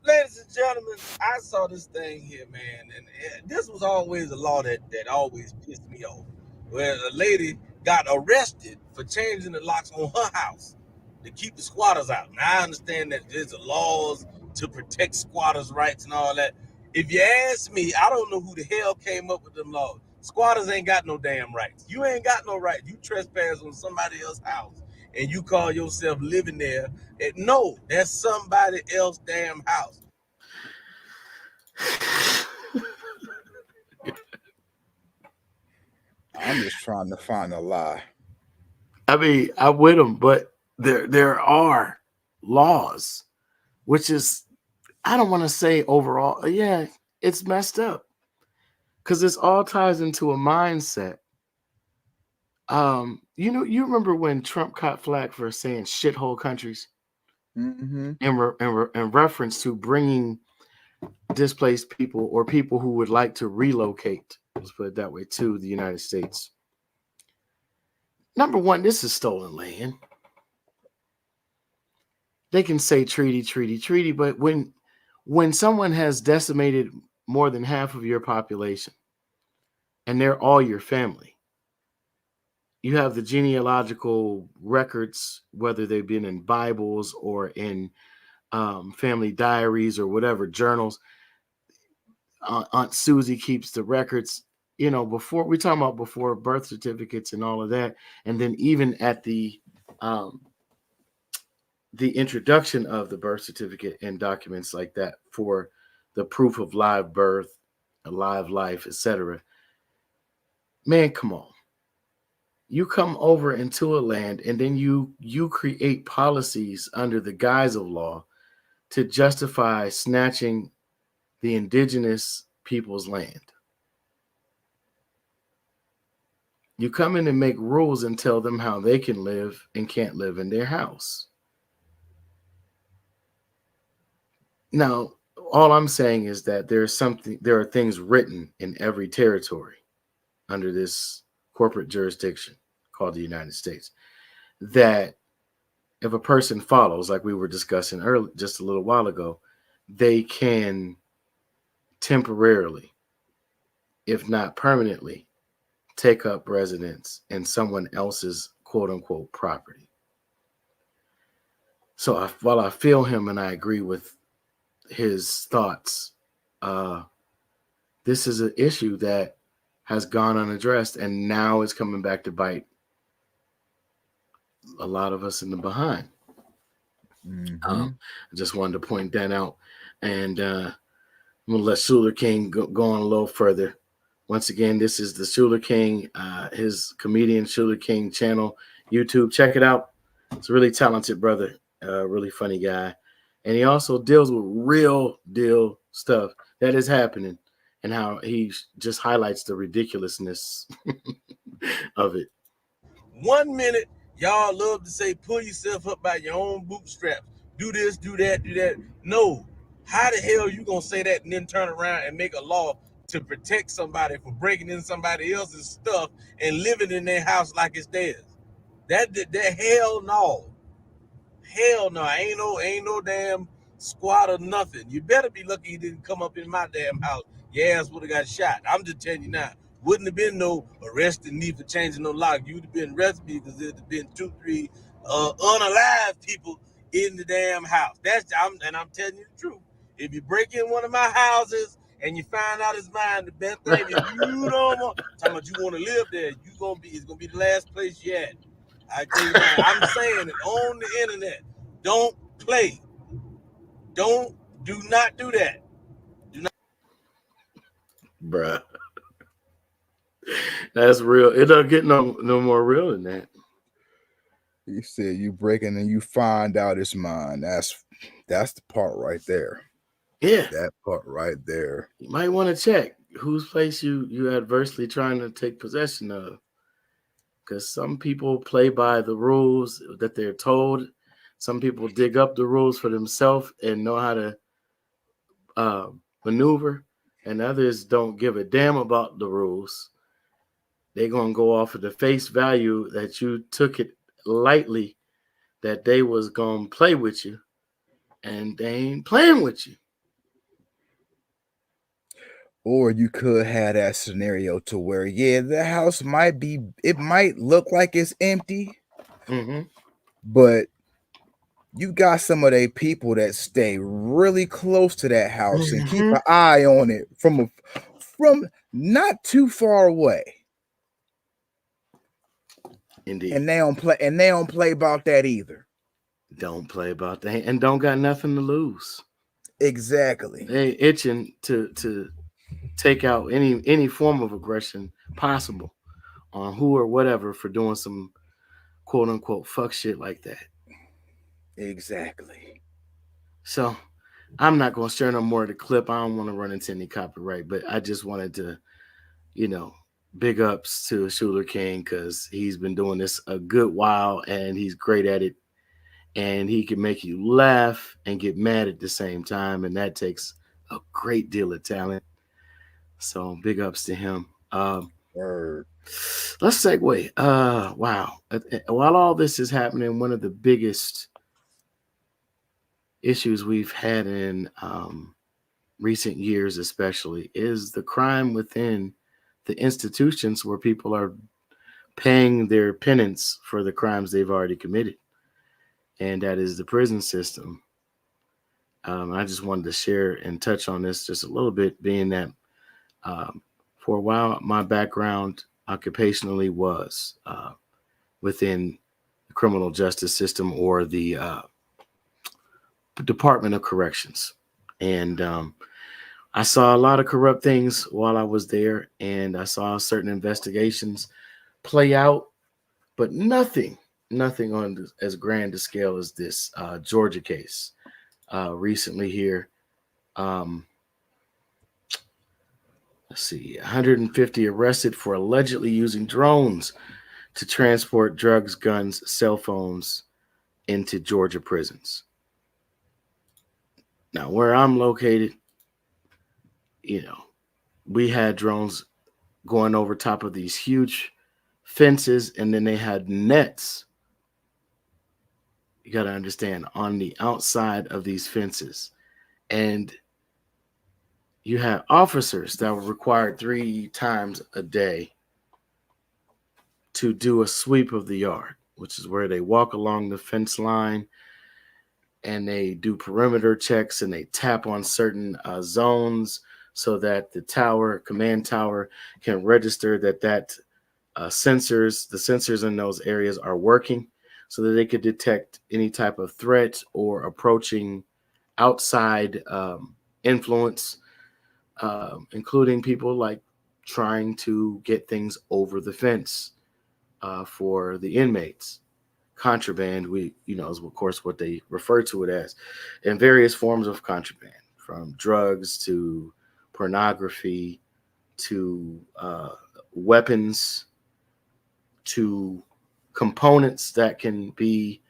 Ladies and gentlemen, I saw this thing here, man, and this was always a law that always pissed me off. Where a lady got arrested for changing the locks on her house to keep the squatters out. Now I understand that there's laws to protect squatters' rights and all that. If you ask me, I don't know who the hell came up with them laws. Squatters ain't got no damn rights. You ain't got no right. You trespass on somebody else's house and you call yourself living there. No, that's somebody else's damn house. I'm just trying to find a lie. I mean, I'm with him, but there are laws, which is, I don't want to say overall, yeah, it's messed up because this all ties into a mindset. You remember when Trump caught flack for saying shithole countries Mm-hmm. in reference to bringing displaced people or people who would like to relocate, let's put it that way, to the United States. Number one, this is stolen land. They can say treaty, but when someone has decimated more than half of your population and they're all your family, you have the genealogical records, whether they've been in Bibles or in family diaries or whatever journals. Aunt Susie keeps the records. Before we talking about before birth certificates and all of that, and then even at the introduction of the birth certificate and documents like that for the proof of live birth, a live life, etc. Man, come on. You come over into a land and then you create policies under the guise of law to justify snatching the indigenous people's land. You come in and make rules and tell them how they can live and can't live in their house. Now, all I'm saying is that there are things written in every territory under this corporate jurisdiction called the United States that if a person follows, like we were discussing earlier, just a little while ago, they can temporarily, if not permanently, take up residence in someone else's quote unquote property. So while I feel him and I agree with his thoughts, this is an issue that has gone unaddressed and now it's coming back to bite a lot of us in the behind. Mm-hmm. I just wanted to point that out. And I'm going to let Shooter King go on a little further. Once again, this is the Shooter King, his comedian Shooter King channel, YouTube. Check it out. It's a really talented brother, really funny guy. And he also deals with real deal stuff that is happening and how he just highlights the ridiculousness of it. 1 minute, y'all love to say, pull yourself up by your own bootstraps. Do this, do that, do that. No. How the hell are you going to say that and then turn around and make a law to protect somebody for breaking in somebody else's stuff and living in their house like it's theirs? That hell no. Hell no. Ain't no damn squat or nothing. You better be lucky you didn't come up in my damn house. Your ass would have got shot. I'm just telling you now. Wouldn't have been no arresting me for changing no lock. You'd have been arrested me because there'd have been 2-3 unalive people in the damn house. I'm telling you the truth. If you break in one of my houses and you find out it's mine, the best thing, if you don't want, talking about you want to live there, it's gonna be the last place you at. I tell you now, I'm saying it on the internet. Don't play. Do not do that. Bruh. That's real. It don't get no more real than that. He said you breaking and you find out it's mine. That's the part right there. Yeah. That part right there. You might want to check whose place you adversely trying to take possession of. Because some people play by the rules that they're told. Some people dig up the rules for themselves and know how to maneuver, and others don't give a damn about the rules. They're going to go off of the face value that you took it lightly, that they was going to play with you, and they ain't playing with you. Or you could have that scenario to where, yeah, the house might look like it's empty, but you got some of they people that stay really close to that house and keep an eye on it from not too far away. Indeed. And they don't play about that either. Don't play about that, and don't got nothing to lose. Exactly. They itching to take out any form of aggression possible on who or whatever for doing some quote unquote fuck shit like that. Exactly. So I'm not going to share no more of the clip. I don't want to run into any copyright, but I just wanted to, big ups to Schuler King, because he's been doing this a good while and he's great at it. And he can make you laugh and get mad at the same time. And that takes a great deal of talent. So big ups to him. Let's segue. Wow. While all this is happening, one of the biggest issues we've had in recent years especially is the crime within the institutions where people are paying their penance for the crimes they've already committed. And that is the prison system. I just wanted to share and touch on this just a little bit, being that for a while, my background occupationally was within the criminal justice system, or the Department of Corrections. And I saw a lot of corrupt things while I was there, and I saw certain investigations play out, but nothing on as grand a scale as this Georgia case recently here. Let's see, 150 arrested for allegedly using drones to transport drugs, guns, cell phones into Georgia prisons. Now, where I'm located, we had drones going over top of these huge fences, and then they had nets. You got to understand, on the outside of these fences. And you had officers that were required 3 times a day to do a sweep of the yard, which is where they walk along the fence line and they do perimeter checks and they tap on certain zones so that the command tower can register that the sensors in those areas are working, so that they could detect any type of threat or approaching outside influence, including people like trying to get things over the fence for the inmates. Contraband, is of course what they refer to it as, and various forms of contraband, from drugs to pornography to weapons to components that can be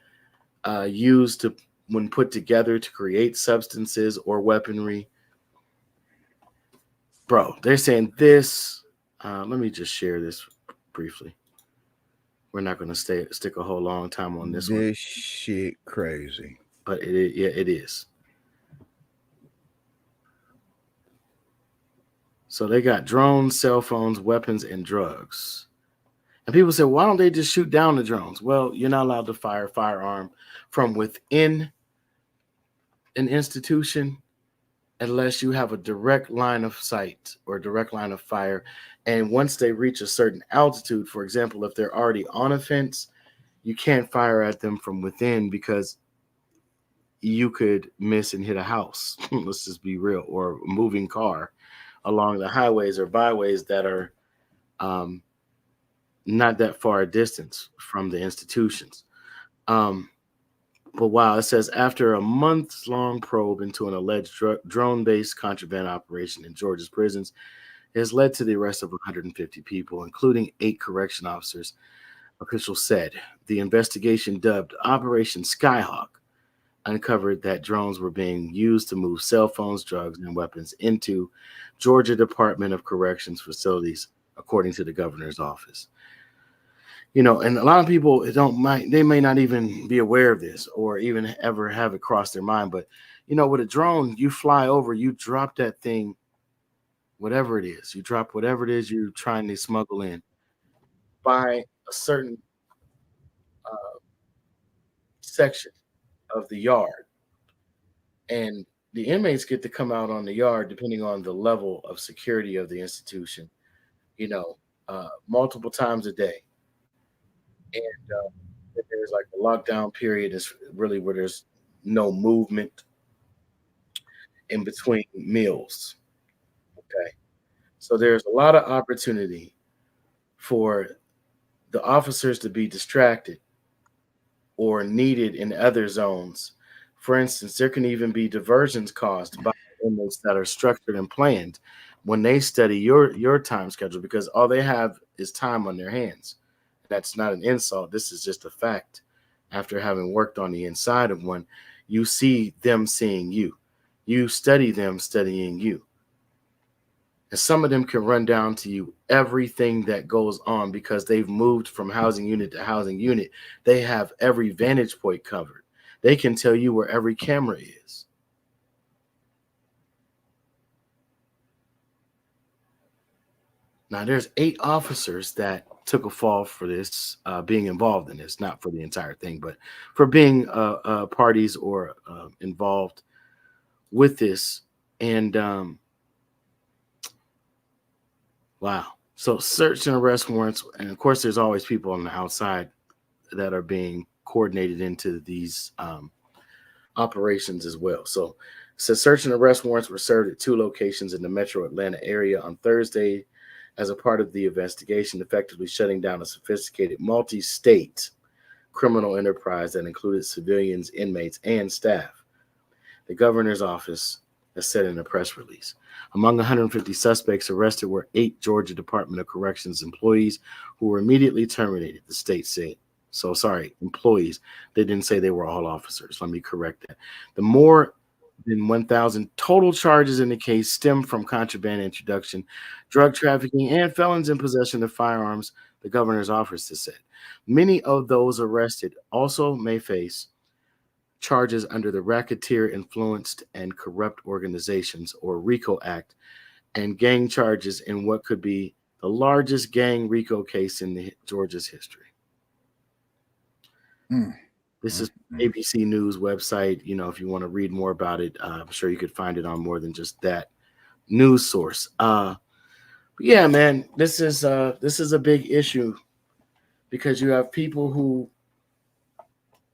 used when put together to create substances or weaponry. Bro, they're saying this. Let me just share this briefly. We're not going to stick a whole long time on this one. This shit crazy. But it is. So they got drones, cell phones, weapons, and drugs. And people say, why don't they just shoot down the drones? Well, you're not allowed to fire a firearm from within an institution unless you have a direct line of sight or direct line of fire. And once they reach a certain altitude, for example, if they're already on a fence, you can't fire at them from within, because you could miss and hit a house. Let's just be real, or a moving car along the highways or byways that are um, not that far a distance from the institutions. Um, but wow, it says after a months long probe into an alleged drone based contraband operation in Georgia's prisons, it has led to the arrest of 150 people, including 8 correction officers, officials said. The investigation, dubbed Operation Skyhawk, uncovered that drones were being used to move cell phones, drugs, and weapons into Georgia Department of Corrections facilities, according to the governor's office. And a lot of people don't might they may not even be aware of this or even ever have it cross their mind. But with a drone, you fly over, you drop that thing, whatever it is, you drop whatever it is you're trying to smuggle in by a certain section of the yard, and the inmates get to come out on the yard depending on the level of security of the institution. You know, multiple times a day, and there's like a lockdown period is really where there's no movement in between meals. Okay. So there's a lot of opportunity for the officers to be distracted or needed in other zones. For instance, there can even be diversions caused by inmates that are structured and planned when they study your time schedule because all they have is time on their hands. That's not an insult. This is just a fact. After having worked on the inside of one, you see them seeing you. You study them studying you. And some of them can run down to you everything that goes on because they've moved from housing unit to housing unit. They have every vantage point covered. They can tell you where every camera is. Now, there's 8 officers that took a fall for this, being involved in this, not for the entire thing, but for being parties or involved with this. And wow. So search and arrest warrants, and of course, there's always people on the outside that are being coordinated into these operations as well. So it says search and arrest warrants were served at 2 locations in the metro Atlanta area on Thursday as a part of the investigation, effectively shutting down a sophisticated multi-state criminal enterprise that included civilians, inmates, and staff. The governor's office has said in a press release. Among 150 suspects arrested were 8 Georgia Department of Corrections employees who were immediately terminated, the state said. So sorry, employees. They didn't say they were all officers. Let me correct that. The more than 1,000 total charges in the case stem from contraband introduction, drug trafficking, and felons in possession of firearms, the governor's office has said. Many of those arrested also may face charges under the Racketeer Influenced and Corrupt Organizations, or RICO Act, and gang charges in what could be the largest gang RICO case in Georgia's history. This is ABC News website. If you want to read more about it, I'm sure you could find it on more than just that news source. But yeah, man, this is a big issue because you have people who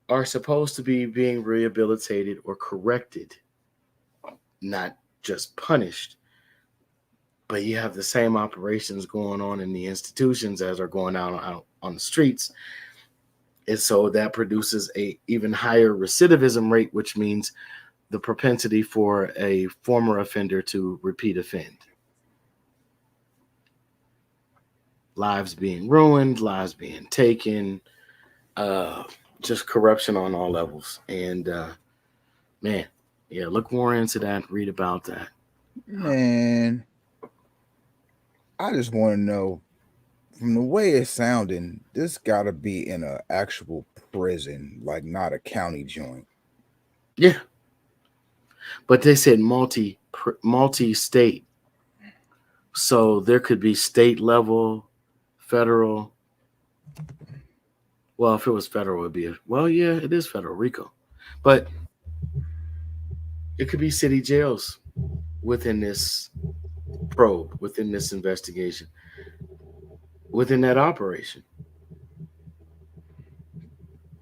are supposed to be being rehabilitated or corrected, not just punished. But you have the same operations going on in the institutions as are going out on the streets. And so that produces a even higher recidivism rate, which means the propensity for a former offender to repeat offend. Lives being ruined, lives being taken, just corruption on all levels. And man, yeah, look more into that, read about that. Man, I just want to know, from the way it's sounding, this got to be in an actual prison, like not a county joint. Yeah. But they said multi-state. So there could be state level, federal. Well, if it was federal, it'd be yeah, it is federal, RICO. But it could be city jails within this probe, within this investigation, within that operation.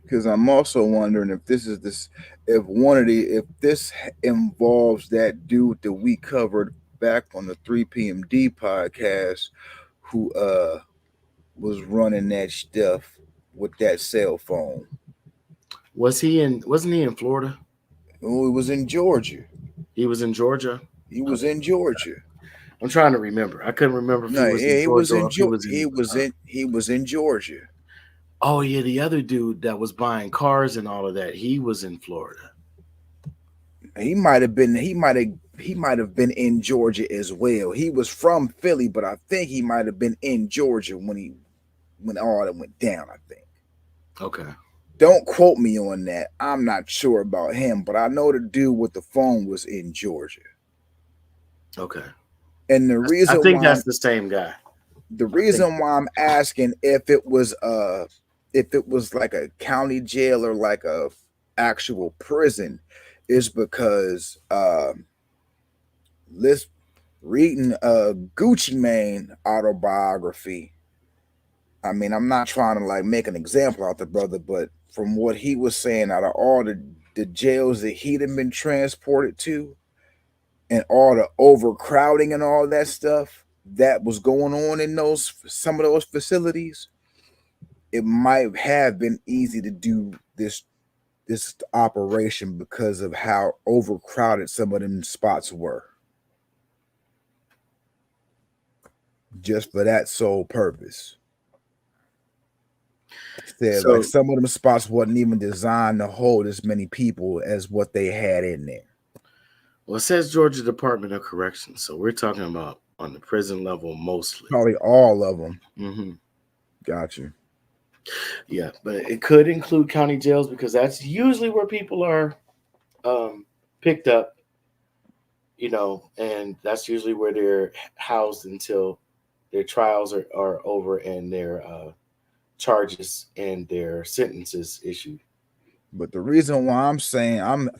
Because I'm also wondering if if this involves that dude that we covered back on the 3 PMD podcast, who was running that stuff with that cell phone. Wasn't he in Florida? Oh, it was in Georgia. He was in Georgia. He was in Georgia. I'm trying to remember. I couldn't remember if No, he was in yeah, he was Georgia or in if he was in. he was in Georgia. Oh yeah, the other dude that was buying cars and all of that. He was in Florida. He might have been in Georgia as well. He was from Philly, but I think he might have been in Georgia when all that went down, I think. Okay. Don't quote me on that. I'm not sure about him, but I know the dude with the phone was in Georgia. Okay. And the reason I think why that's the same guy. the reason why I'm asking if it was like a county jail or like a actual prison is because reading Gucci Mane autobiography. I mean, I'm not trying to like make an example out the brother, but from what he was saying, out of all the jails that he'd have been transported to, and all the overcrowding and all that stuff that was going on in some of those facilities, it might have been easy to do this operation because of how overcrowded some of them spots were. Just for that sole purpose. Said like some of them spots wasn't even designed to hold as many people as what they had in there. Well, it says Georgia Department of Corrections, so we're talking about on the prison level mostly. Probably all of them. Mm-hmm. Gotcha. Yeah, but it could include county jails because that's usually where people are picked up, and that's usually where they're housed until their trials are over and their charges and their sentences issued. But the reason why I'm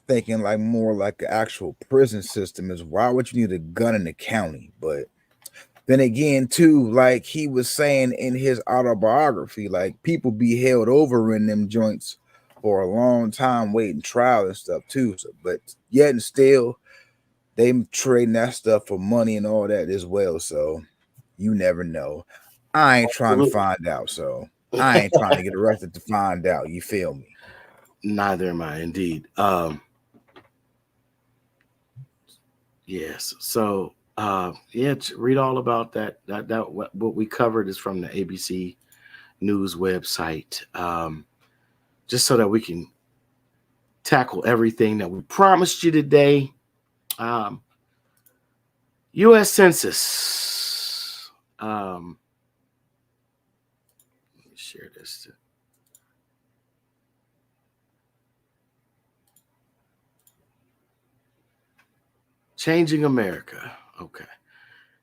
thinking like more like an actual prison system is why would you need a gun in the county? But then again, too, like he was saying in his autobiography, like people be held over in them joints for a long time waiting trial and stuff too. So, but yet and still, they trading that stuff for money and all that as well. So you never know. I ain't trying to find out. So I ain't trying to get arrested to find out. You feel me? Neither am I, indeed. Yes. So, read all about that. That what we covered is from the ABC News website, just so that we can tackle everything that we promised you today. U.S. Census. Let me share this. Changing America. Okay.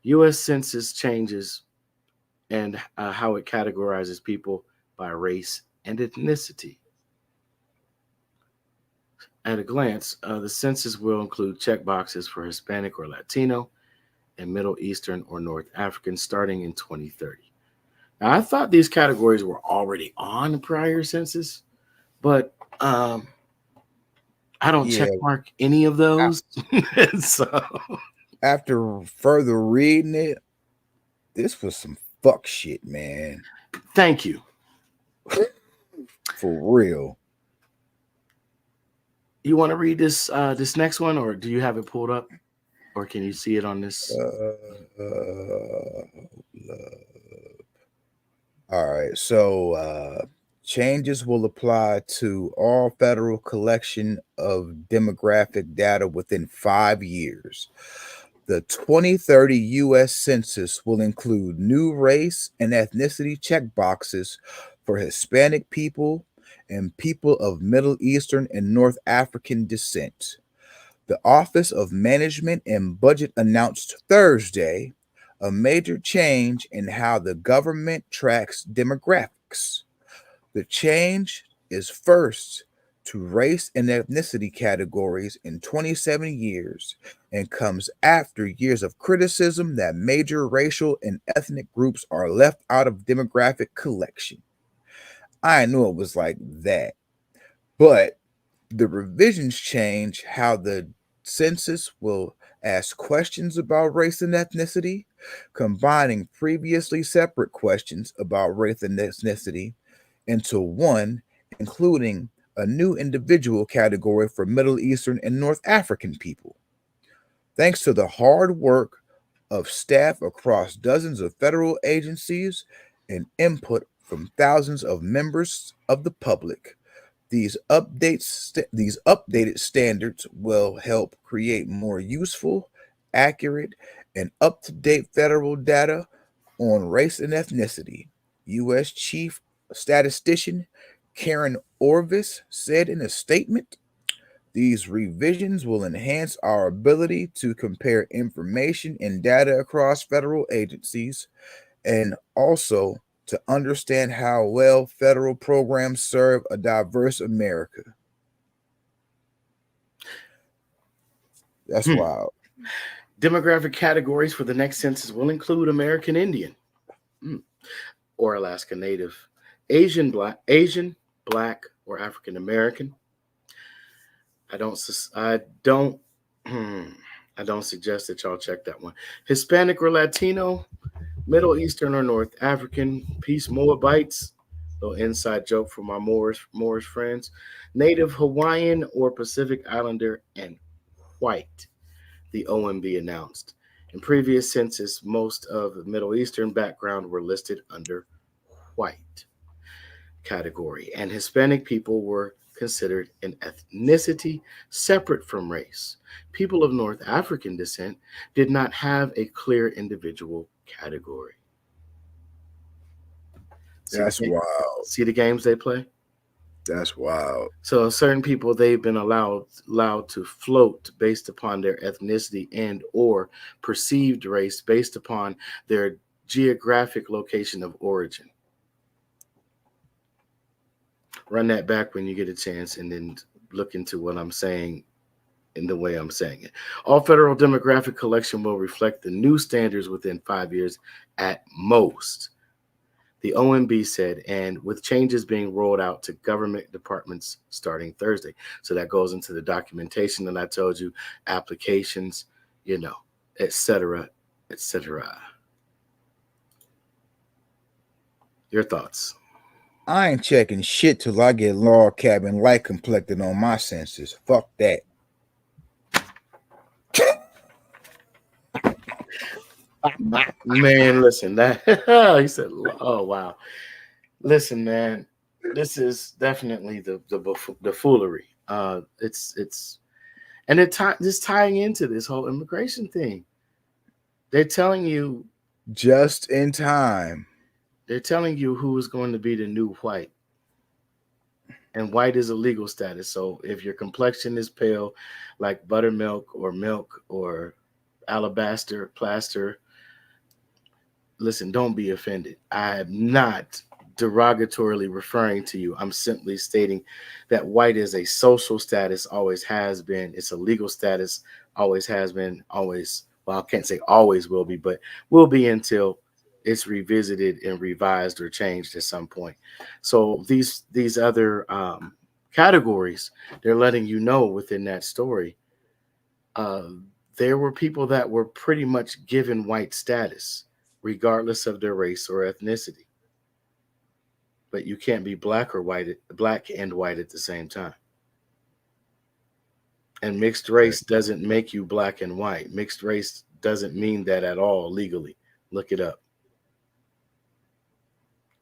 U.S. Census changes and how it categorizes people by race and ethnicity. At a glance, the census will include checkboxes for Hispanic or Latino and Middle Eastern or North African starting in 2030. Now, I thought these categories were already on the prior census, but I don't check mark any of those. So after further reading it, this was some fuck shit, man. Thank you. For real. You want to read this this next one, or do you have it pulled up, or can you see it on this? All right. So changes will apply to all federal collection of demographic data within 5 years. The 2030 U.S. Census will include new race and ethnicity checkboxes for Hispanic people and people of Middle Eastern and North African descent. The Office of Management and Budget announced Thursday a major change in how the government tracks demographics. The change is first to race and ethnicity categories in 27 years and comes after years of criticism that major racial and ethnic groups are left out of demographic collection. I knew it was like that. But the revisions change how the census will ask questions about race and ethnicity, combining previously separate questions about race and ethnicity into one, including a new individual category for Middle Eastern and North African people. Thanks to the hard work of staff across dozens of federal agencies and input from thousands of members of the public, these updated standards will help create more useful, accurate, and up-to-date federal data on race and ethnicity. U.S. Chief Statistician Karen Orvis said in a statement, these revisions will enhance our ability to compare information and data across federal agencies and also to understand how well federal programs serve a diverse America. That's wild. Demographic categories for the next census will include American Indian or Alaska Native, Asian, Black, or African American. I don't suggest that y'all check that one. Hispanic or Latino, Middle Eastern or North African, Peace Moabites, little inside joke for my Moorish friends, Native Hawaiian or Pacific Islander, and white, the OMB announced. In previous census, most of the Middle Eastern background were listed under white category, and Hispanic people were considered an ethnicity separate from race. People of North African descent did not have a clear individual category. That's wild. See the games they play? That's wild. So certain people, they've been allowed to float based upon their ethnicity and or perceived race based upon their geographic location of origin. Run that back when you get a chance and then look into what I'm saying in the way I'm saying it. All federal demographic collection will reflect the new standards within 5 years at most, the OMB said, and with changes being rolled out to government departments starting Thursday. So that goes into the documentation that I told you, applications, et cetera, et cetera. Your thoughts? I ain't checking shit till I get log cabin light complected on my census. Fuck that. Man, listen, that he said, "Oh wow, listen, man, this is definitely the foolery. It's and just tying into this whole immigration thing. They're telling you just in time. They're telling you who is going to be the new white, and white is a legal status. So if your complexion is pale, like buttermilk or milk or alabaster, plaster." Listen, don't be offended. I am not derogatorily referring to you. I'm simply stating that white is a social status, always has been. It's a legal status, always has been, always. Well, I can't say always will be, but will be until it's revisited and revised or changed at some point. So these other categories, they're letting you know within that story, there were people that were pretty much given white status, regardless of their race or ethnicity. But you can't be black and white at the same time. And mixed race doesn't make you black and white. Mixed race doesn't mean that at all legally. Look it up.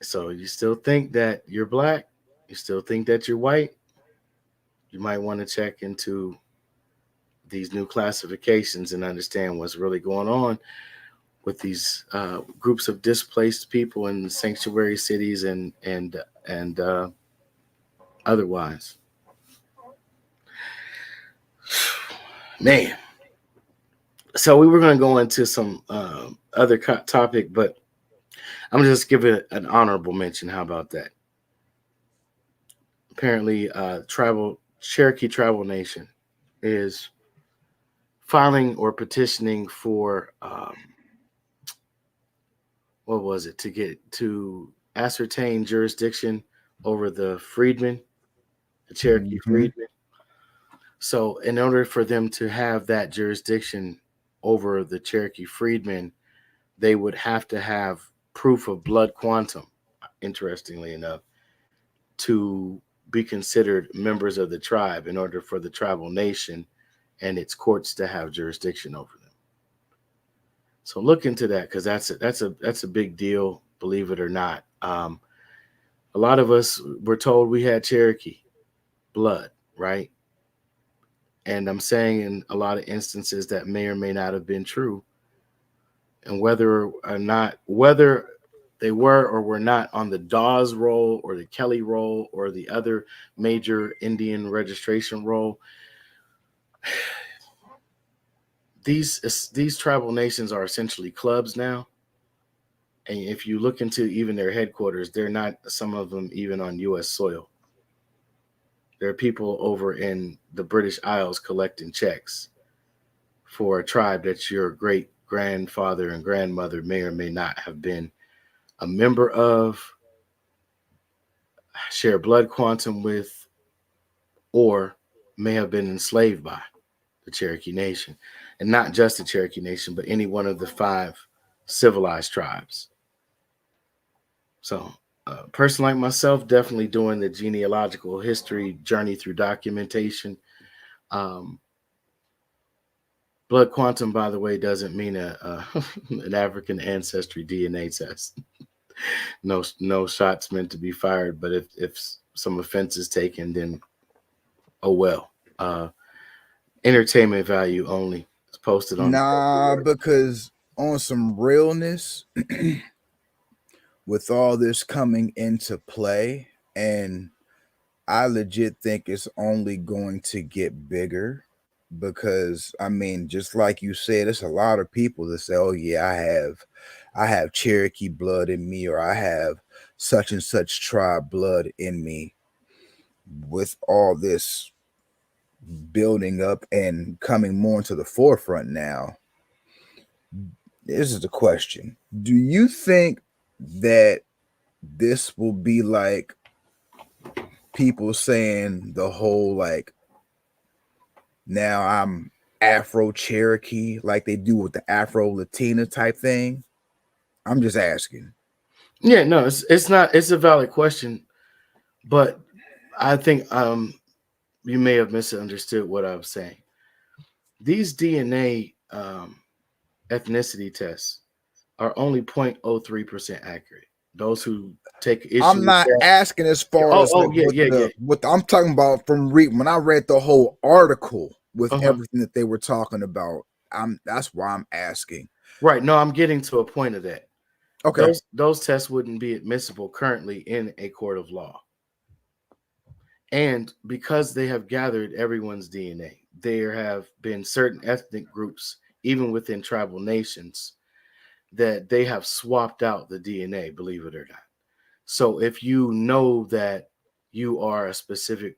So you still think that you're black? You still think that you're white? You might want to check into these new classifications and understand what's really going on with these groups of displaced people in sanctuary cities and otherwise. Man, so we were going to go into some other topic, but I'm gonna just give it an honorable mention. How about that? Apparently, Cherokee Travel Nation is filing or petitioning for what was it, to ascertain jurisdiction over the freedmen the Cherokee Mhm. freedmen. So in order for them to have that jurisdiction over the Cherokee freedmen, they would have to have proof of blood quantum, interestingly enough, to be considered members of the tribe in order for the tribal nation and its courts to have jurisdiction over them. So look into that, because that's a big deal, believe it or not. A lot of us were told we had Cherokee blood, right? And I'm saying in a lot of instances that may or may not have been true. And whether they were or were not on the Dawes roll or the Kelly roll or the other major Indian registration roll, these tribal nations are essentially clubs now. And if you look into even their headquarters, they're not, some of them, even on U.S. soil. There are people over in the British Isles collecting checks for a tribe that your great grandfather and grandmother may or may not have been a member of, share blood quantum with, or may have been enslaved by the Cherokee Nation. And not just the Cherokee Nation, but any one of the 5 civilized tribes. So, a person like myself, definitely doing the genealogical history journey through documentation. Um, Blood quantum, by the way, doesn't mean an African ancestry DNA test. No shots meant to be fired. But if some offense is taken, then oh well. Entertainment value only. It's posted on. Nah, because on some realness, with all this coming into play, and I legit think it's only going to get bigger, because I mean, just like you said, it's a lot of people that say, "Oh yeah, I have Cherokee blood in me," or "I have such and such tribe blood in me." With all this building up and coming more into the forefront now, this is the question: do you think that this will be like people saying the whole like, now I'm Afro Cherokee, like they do with the Afro Latina type thing? I'm just asking. Yeah, no, it's not. It's a valid question, but I think you may have misunderstood what I was saying. These DNA ethnicity tests are only 0.03% accurate. Those who take issue I'm with not that. asking as far as like Yeah, yeah, yeah. what I'm talking about from when I read the whole article with Uh-huh. everything that they were talking about. That's why I'm asking. Right. No, I'm getting to a point of that. Okay. Those tests wouldn't be admissible currently in a court of law. And because they have gathered everyone's DNA, there have been certain ethnic groups, even within tribal nations, that they have swapped out the DNA, believe it or not. So if you know that you are a specific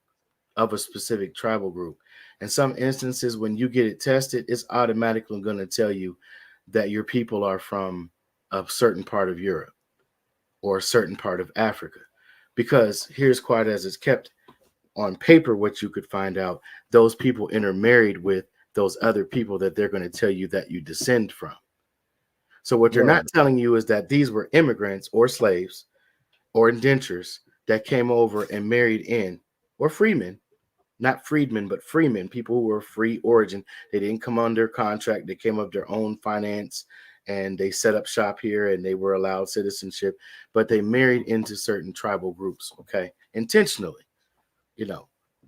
tribal group, in some instances, when you get it tested, it's automatically going to tell you that your people are from a certain part of Europe or a certain part of Africa. Because here's quite as it's kept on paper, what you could find out, those people intermarried with those other people that they're going to tell you that you descend from. So what they're Right. not telling you is that these were immigrants or slaves or indentures that came over and married in, or freemen, not freedmen, but freemen, people who were free origin. They didn't come under contract. They came up their own finance and they set up shop here and they were allowed citizenship, but they married into certain tribal groups, okay, intentionally,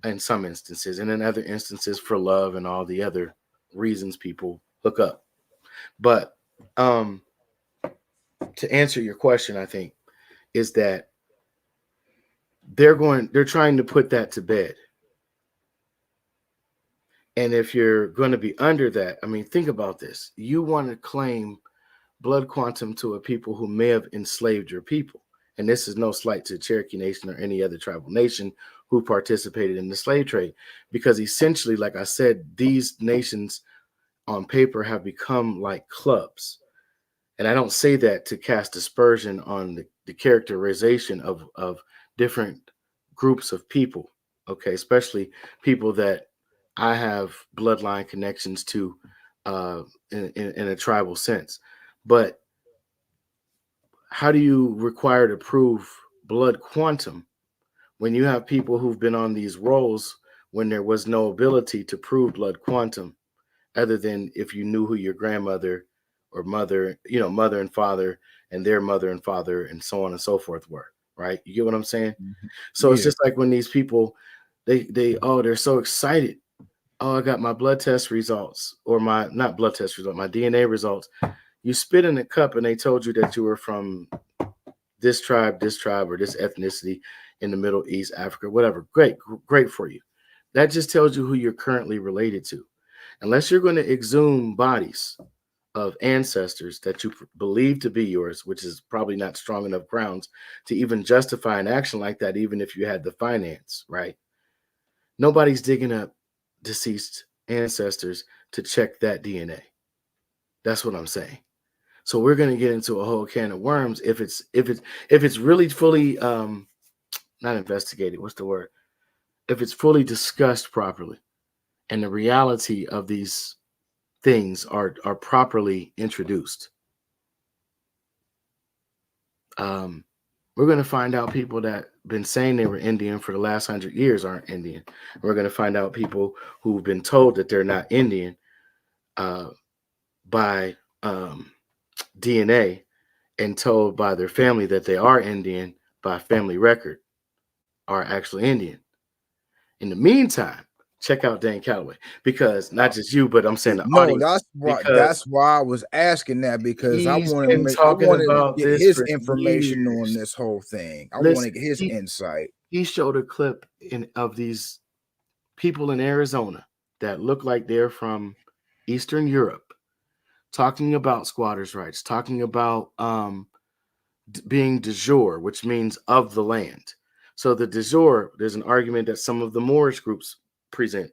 in some instances, and in other instances for love and all the other reasons people hook up. But to answer your question, I think is that they're trying to put that to bed. And if you're going to be under that, I mean, think about this. You want to claim blood quantum to a people who may have enslaved your people. And this is no slight to Cherokee Nation or any other tribal nation who participated in the slave trade, because essentially, like I said, these nations on paper have become like clubs. And I don't say that to cast aspersion on the characterization of different groups of people. Okay, especially people that I have bloodline connections to in a tribal sense. But how do you require to prove blood quantum when you have people who've been on these roles when there was no ability to prove blood quantum other than if you knew who your grandmother or mother, mother and father and their mother and father and so on and so forth were, right? You get what I'm saying? Mhm. So it's Yeah. just like when these people, they're so excited. Oh, I got my blood test results, or my not blood test results, my DNA results. You spit in a cup and they told you that you were from this tribe, or this ethnicity in the Middle East, Africa, whatever. Great for you. That just tells you who you're currently related to. Unless you're going to exhume bodies of ancestors that you believe to be yours, which is probably not strong enough grounds to even justify an action like that, even if you had the finance, right? Nobody's digging up deceased ancestors to check that DNA. That's what I'm saying. So we're going to get into a whole can of worms if it's really fully not investigated. What's the word? If it's fully discussed properly, and the reality of these things are properly introduced. Um, we're going to find out people that been saying they were Indian for the last 100 years aren't Indian. We're going to find out people who've been told that they're not Indian uh, by DNA and told by their family that they are Indian by family record are actually Indian. In the meantime, check out Dan Calloway, because not just you, but I'm saying the No, audience, that's why because I was asking that, because he's been I talking wanted to about get this his for information on years. this whole thing. I want Listen, to get his he insight. he showed a clip of these people in Arizona that look like they're from Eastern Europe, talking about squatters' rights, talking about being de jure, which means of the land. So the de jure, there's an argument that some of the Moorish groups present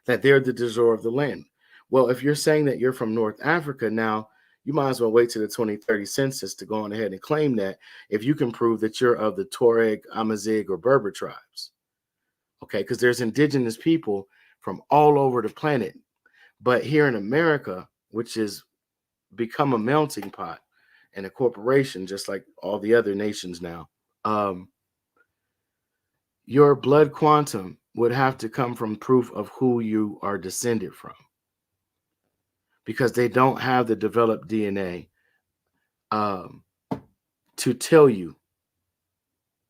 that they're the de jure of the land. Well, if you're saying that you're from North Africa now, you might as well wait to the 2030 census to go on ahead and claim that, if you can prove that you're of the Tuareg, Amazigh, or Berber tribes. Okay, because there's indigenous people from all over the planet. But here in America, which has become a melting pot and a corporation, just like all the other nations now, um, your blood quantum would have to come from proof of who you are descended from, because they don't have the developed DNA um, to tell you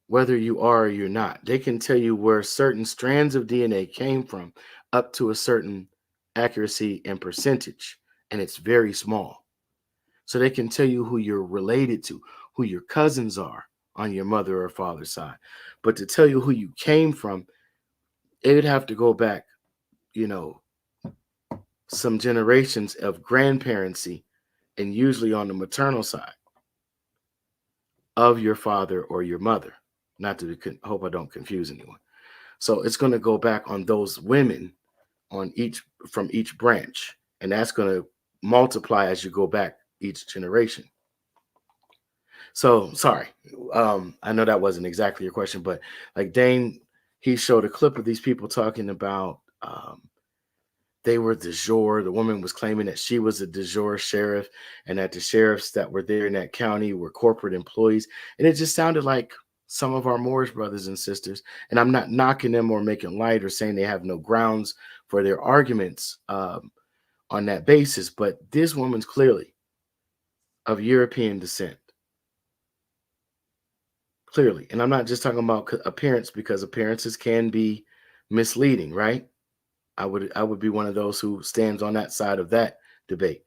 whether you are or you're not. They can tell you where certain strands of DNA came from up to a certain accuracy and percentage, and it's very small. So they can tell you who you're related to, who your cousins are on your mother or father's side. But to tell you who you came from, it would have to go back, you know, some generations of grandparency, and usually on the maternal side of your father or your mother. Not to hope I don't confuse anyone. So it's going to go back on those women on each from each branch, and that's going to multiply as you go back each generation. So sorry, I know that wasn't exactly your question, but like Dane, he showed a clip of these people talking about they were de jure. The woman was claiming that she was a de jure sheriff, and that the sheriffs that were there in that county were corporate employees. And it just sounded like some of our Moorish brothers and sisters. And I'm not knocking them or making light or saying they have no grounds for their arguments on that basis. But this woman's clearly of European descent. Clearly. And I'm not just talking about appearance, because appearances can be misleading, right? I would be one of those who stands on that side of that debate.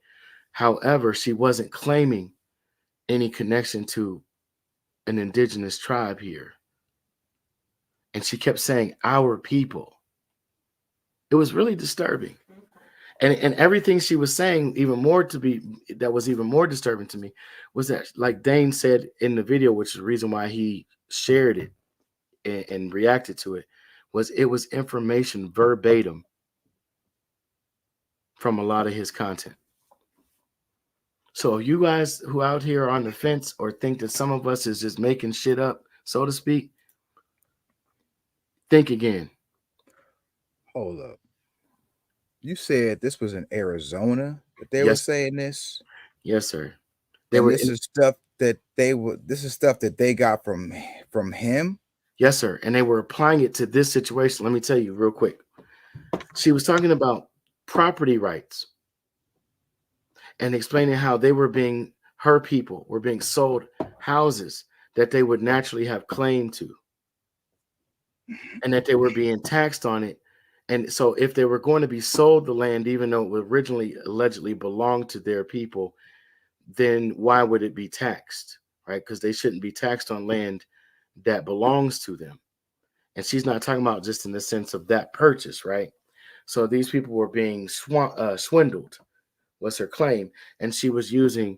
However, she wasn't claiming any connection to an indigenous tribe here. And she kept saying our people. It was really disturbing. And everything she was saying, that was even more disturbing to me, was that, like Dane said in the video, which is the reason why he shared it and reacted to it, was information verbatim from a lot of his content. So if you guys who out here are on the fence or think that some of us is just making shit up, so to speak, think again. Hold up. You said this was in Arizona that they were Yes, saying this, yes, sir. They and were this in, is stuff that they would. This is stuff that they got from him. yes, sir, and they were applying it to this situation. Let me tell you real quick. She was talking about property rights and explaining how they were being her people were being sold houses that they would naturally have claim to, and that they were being taxed on it. And so, if they were going to be sold the land, even though it originally allegedly belonged to their people, then why would it be taxed? Right? Because they shouldn't be taxed on land that belongs to them. And she's not talking about just in the sense of that purchase, right? So these people were being swindled, was her claim. And she was using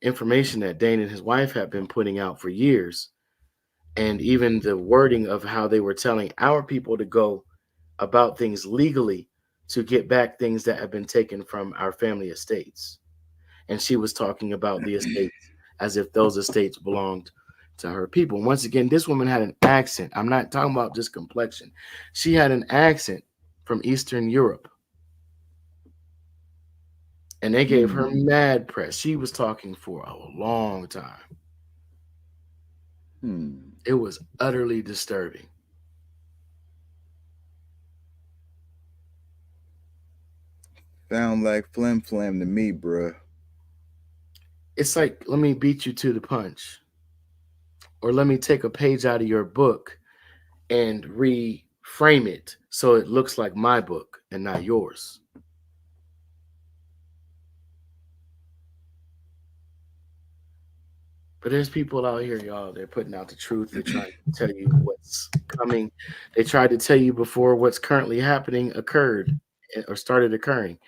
information that Dane and his wife had been putting out for years. And even the wording of how they were telling our people to go about things legally to get back things that have been taken from our family estates. And she was talking about the estates as if those estates belonged to her people. Once again, this woman had an accent. I'm not talking about just complexion. She had an accent from Eastern Europe, and they gave her Hmm. mad press. She was talking for a long time. Hmm. It was utterly disturbing. Sound like flim flam to me, bruh. It's like, let me beat you to the punch, or let me take a page out of your book and reframe it so it looks like my book and not yours. But there's people out here, y'all. They're putting out the truth. They're trying to tell you what's coming. They tried to tell you before what's currently happening occurred or started occurring.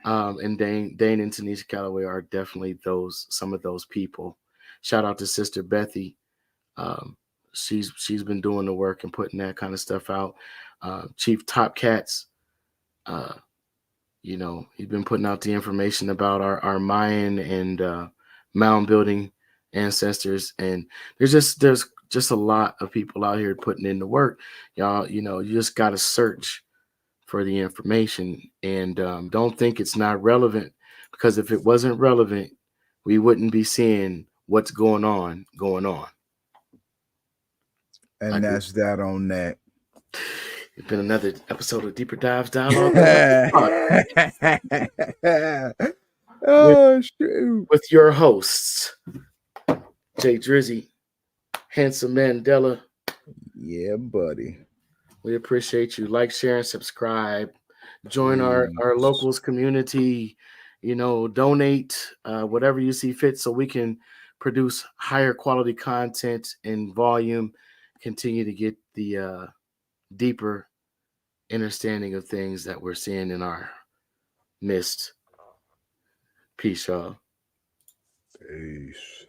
And Dane and Tanisha Calloway are definitely some of those people. Shout out to Sister Bethy. Um, she's been doing the work and putting that kind of stuff out. Chief Top Cats, he's been putting out the information about our Mayan and mound building ancestors, and there's just a lot of people out here putting in the work, y'all. You just got to search for the information, and don't think it's not relevant, because if it wasn't relevant, we wouldn't be seeing what's going on. And Like, that's that on that. it's been another episode of Deeper Dives Dialogue and Talk with Oh shoot. with your hosts, Jay Drizzy, Handsome Mandela. Yeah, buddy. We appreciate you. Like, share, and subscribe. Join our Peace. locals community. Donate whatever you see fit so we can produce higher quality content and volume. Continue to get the deeper understanding of things that we're seeing in our midst. Peace, y'all. Peace.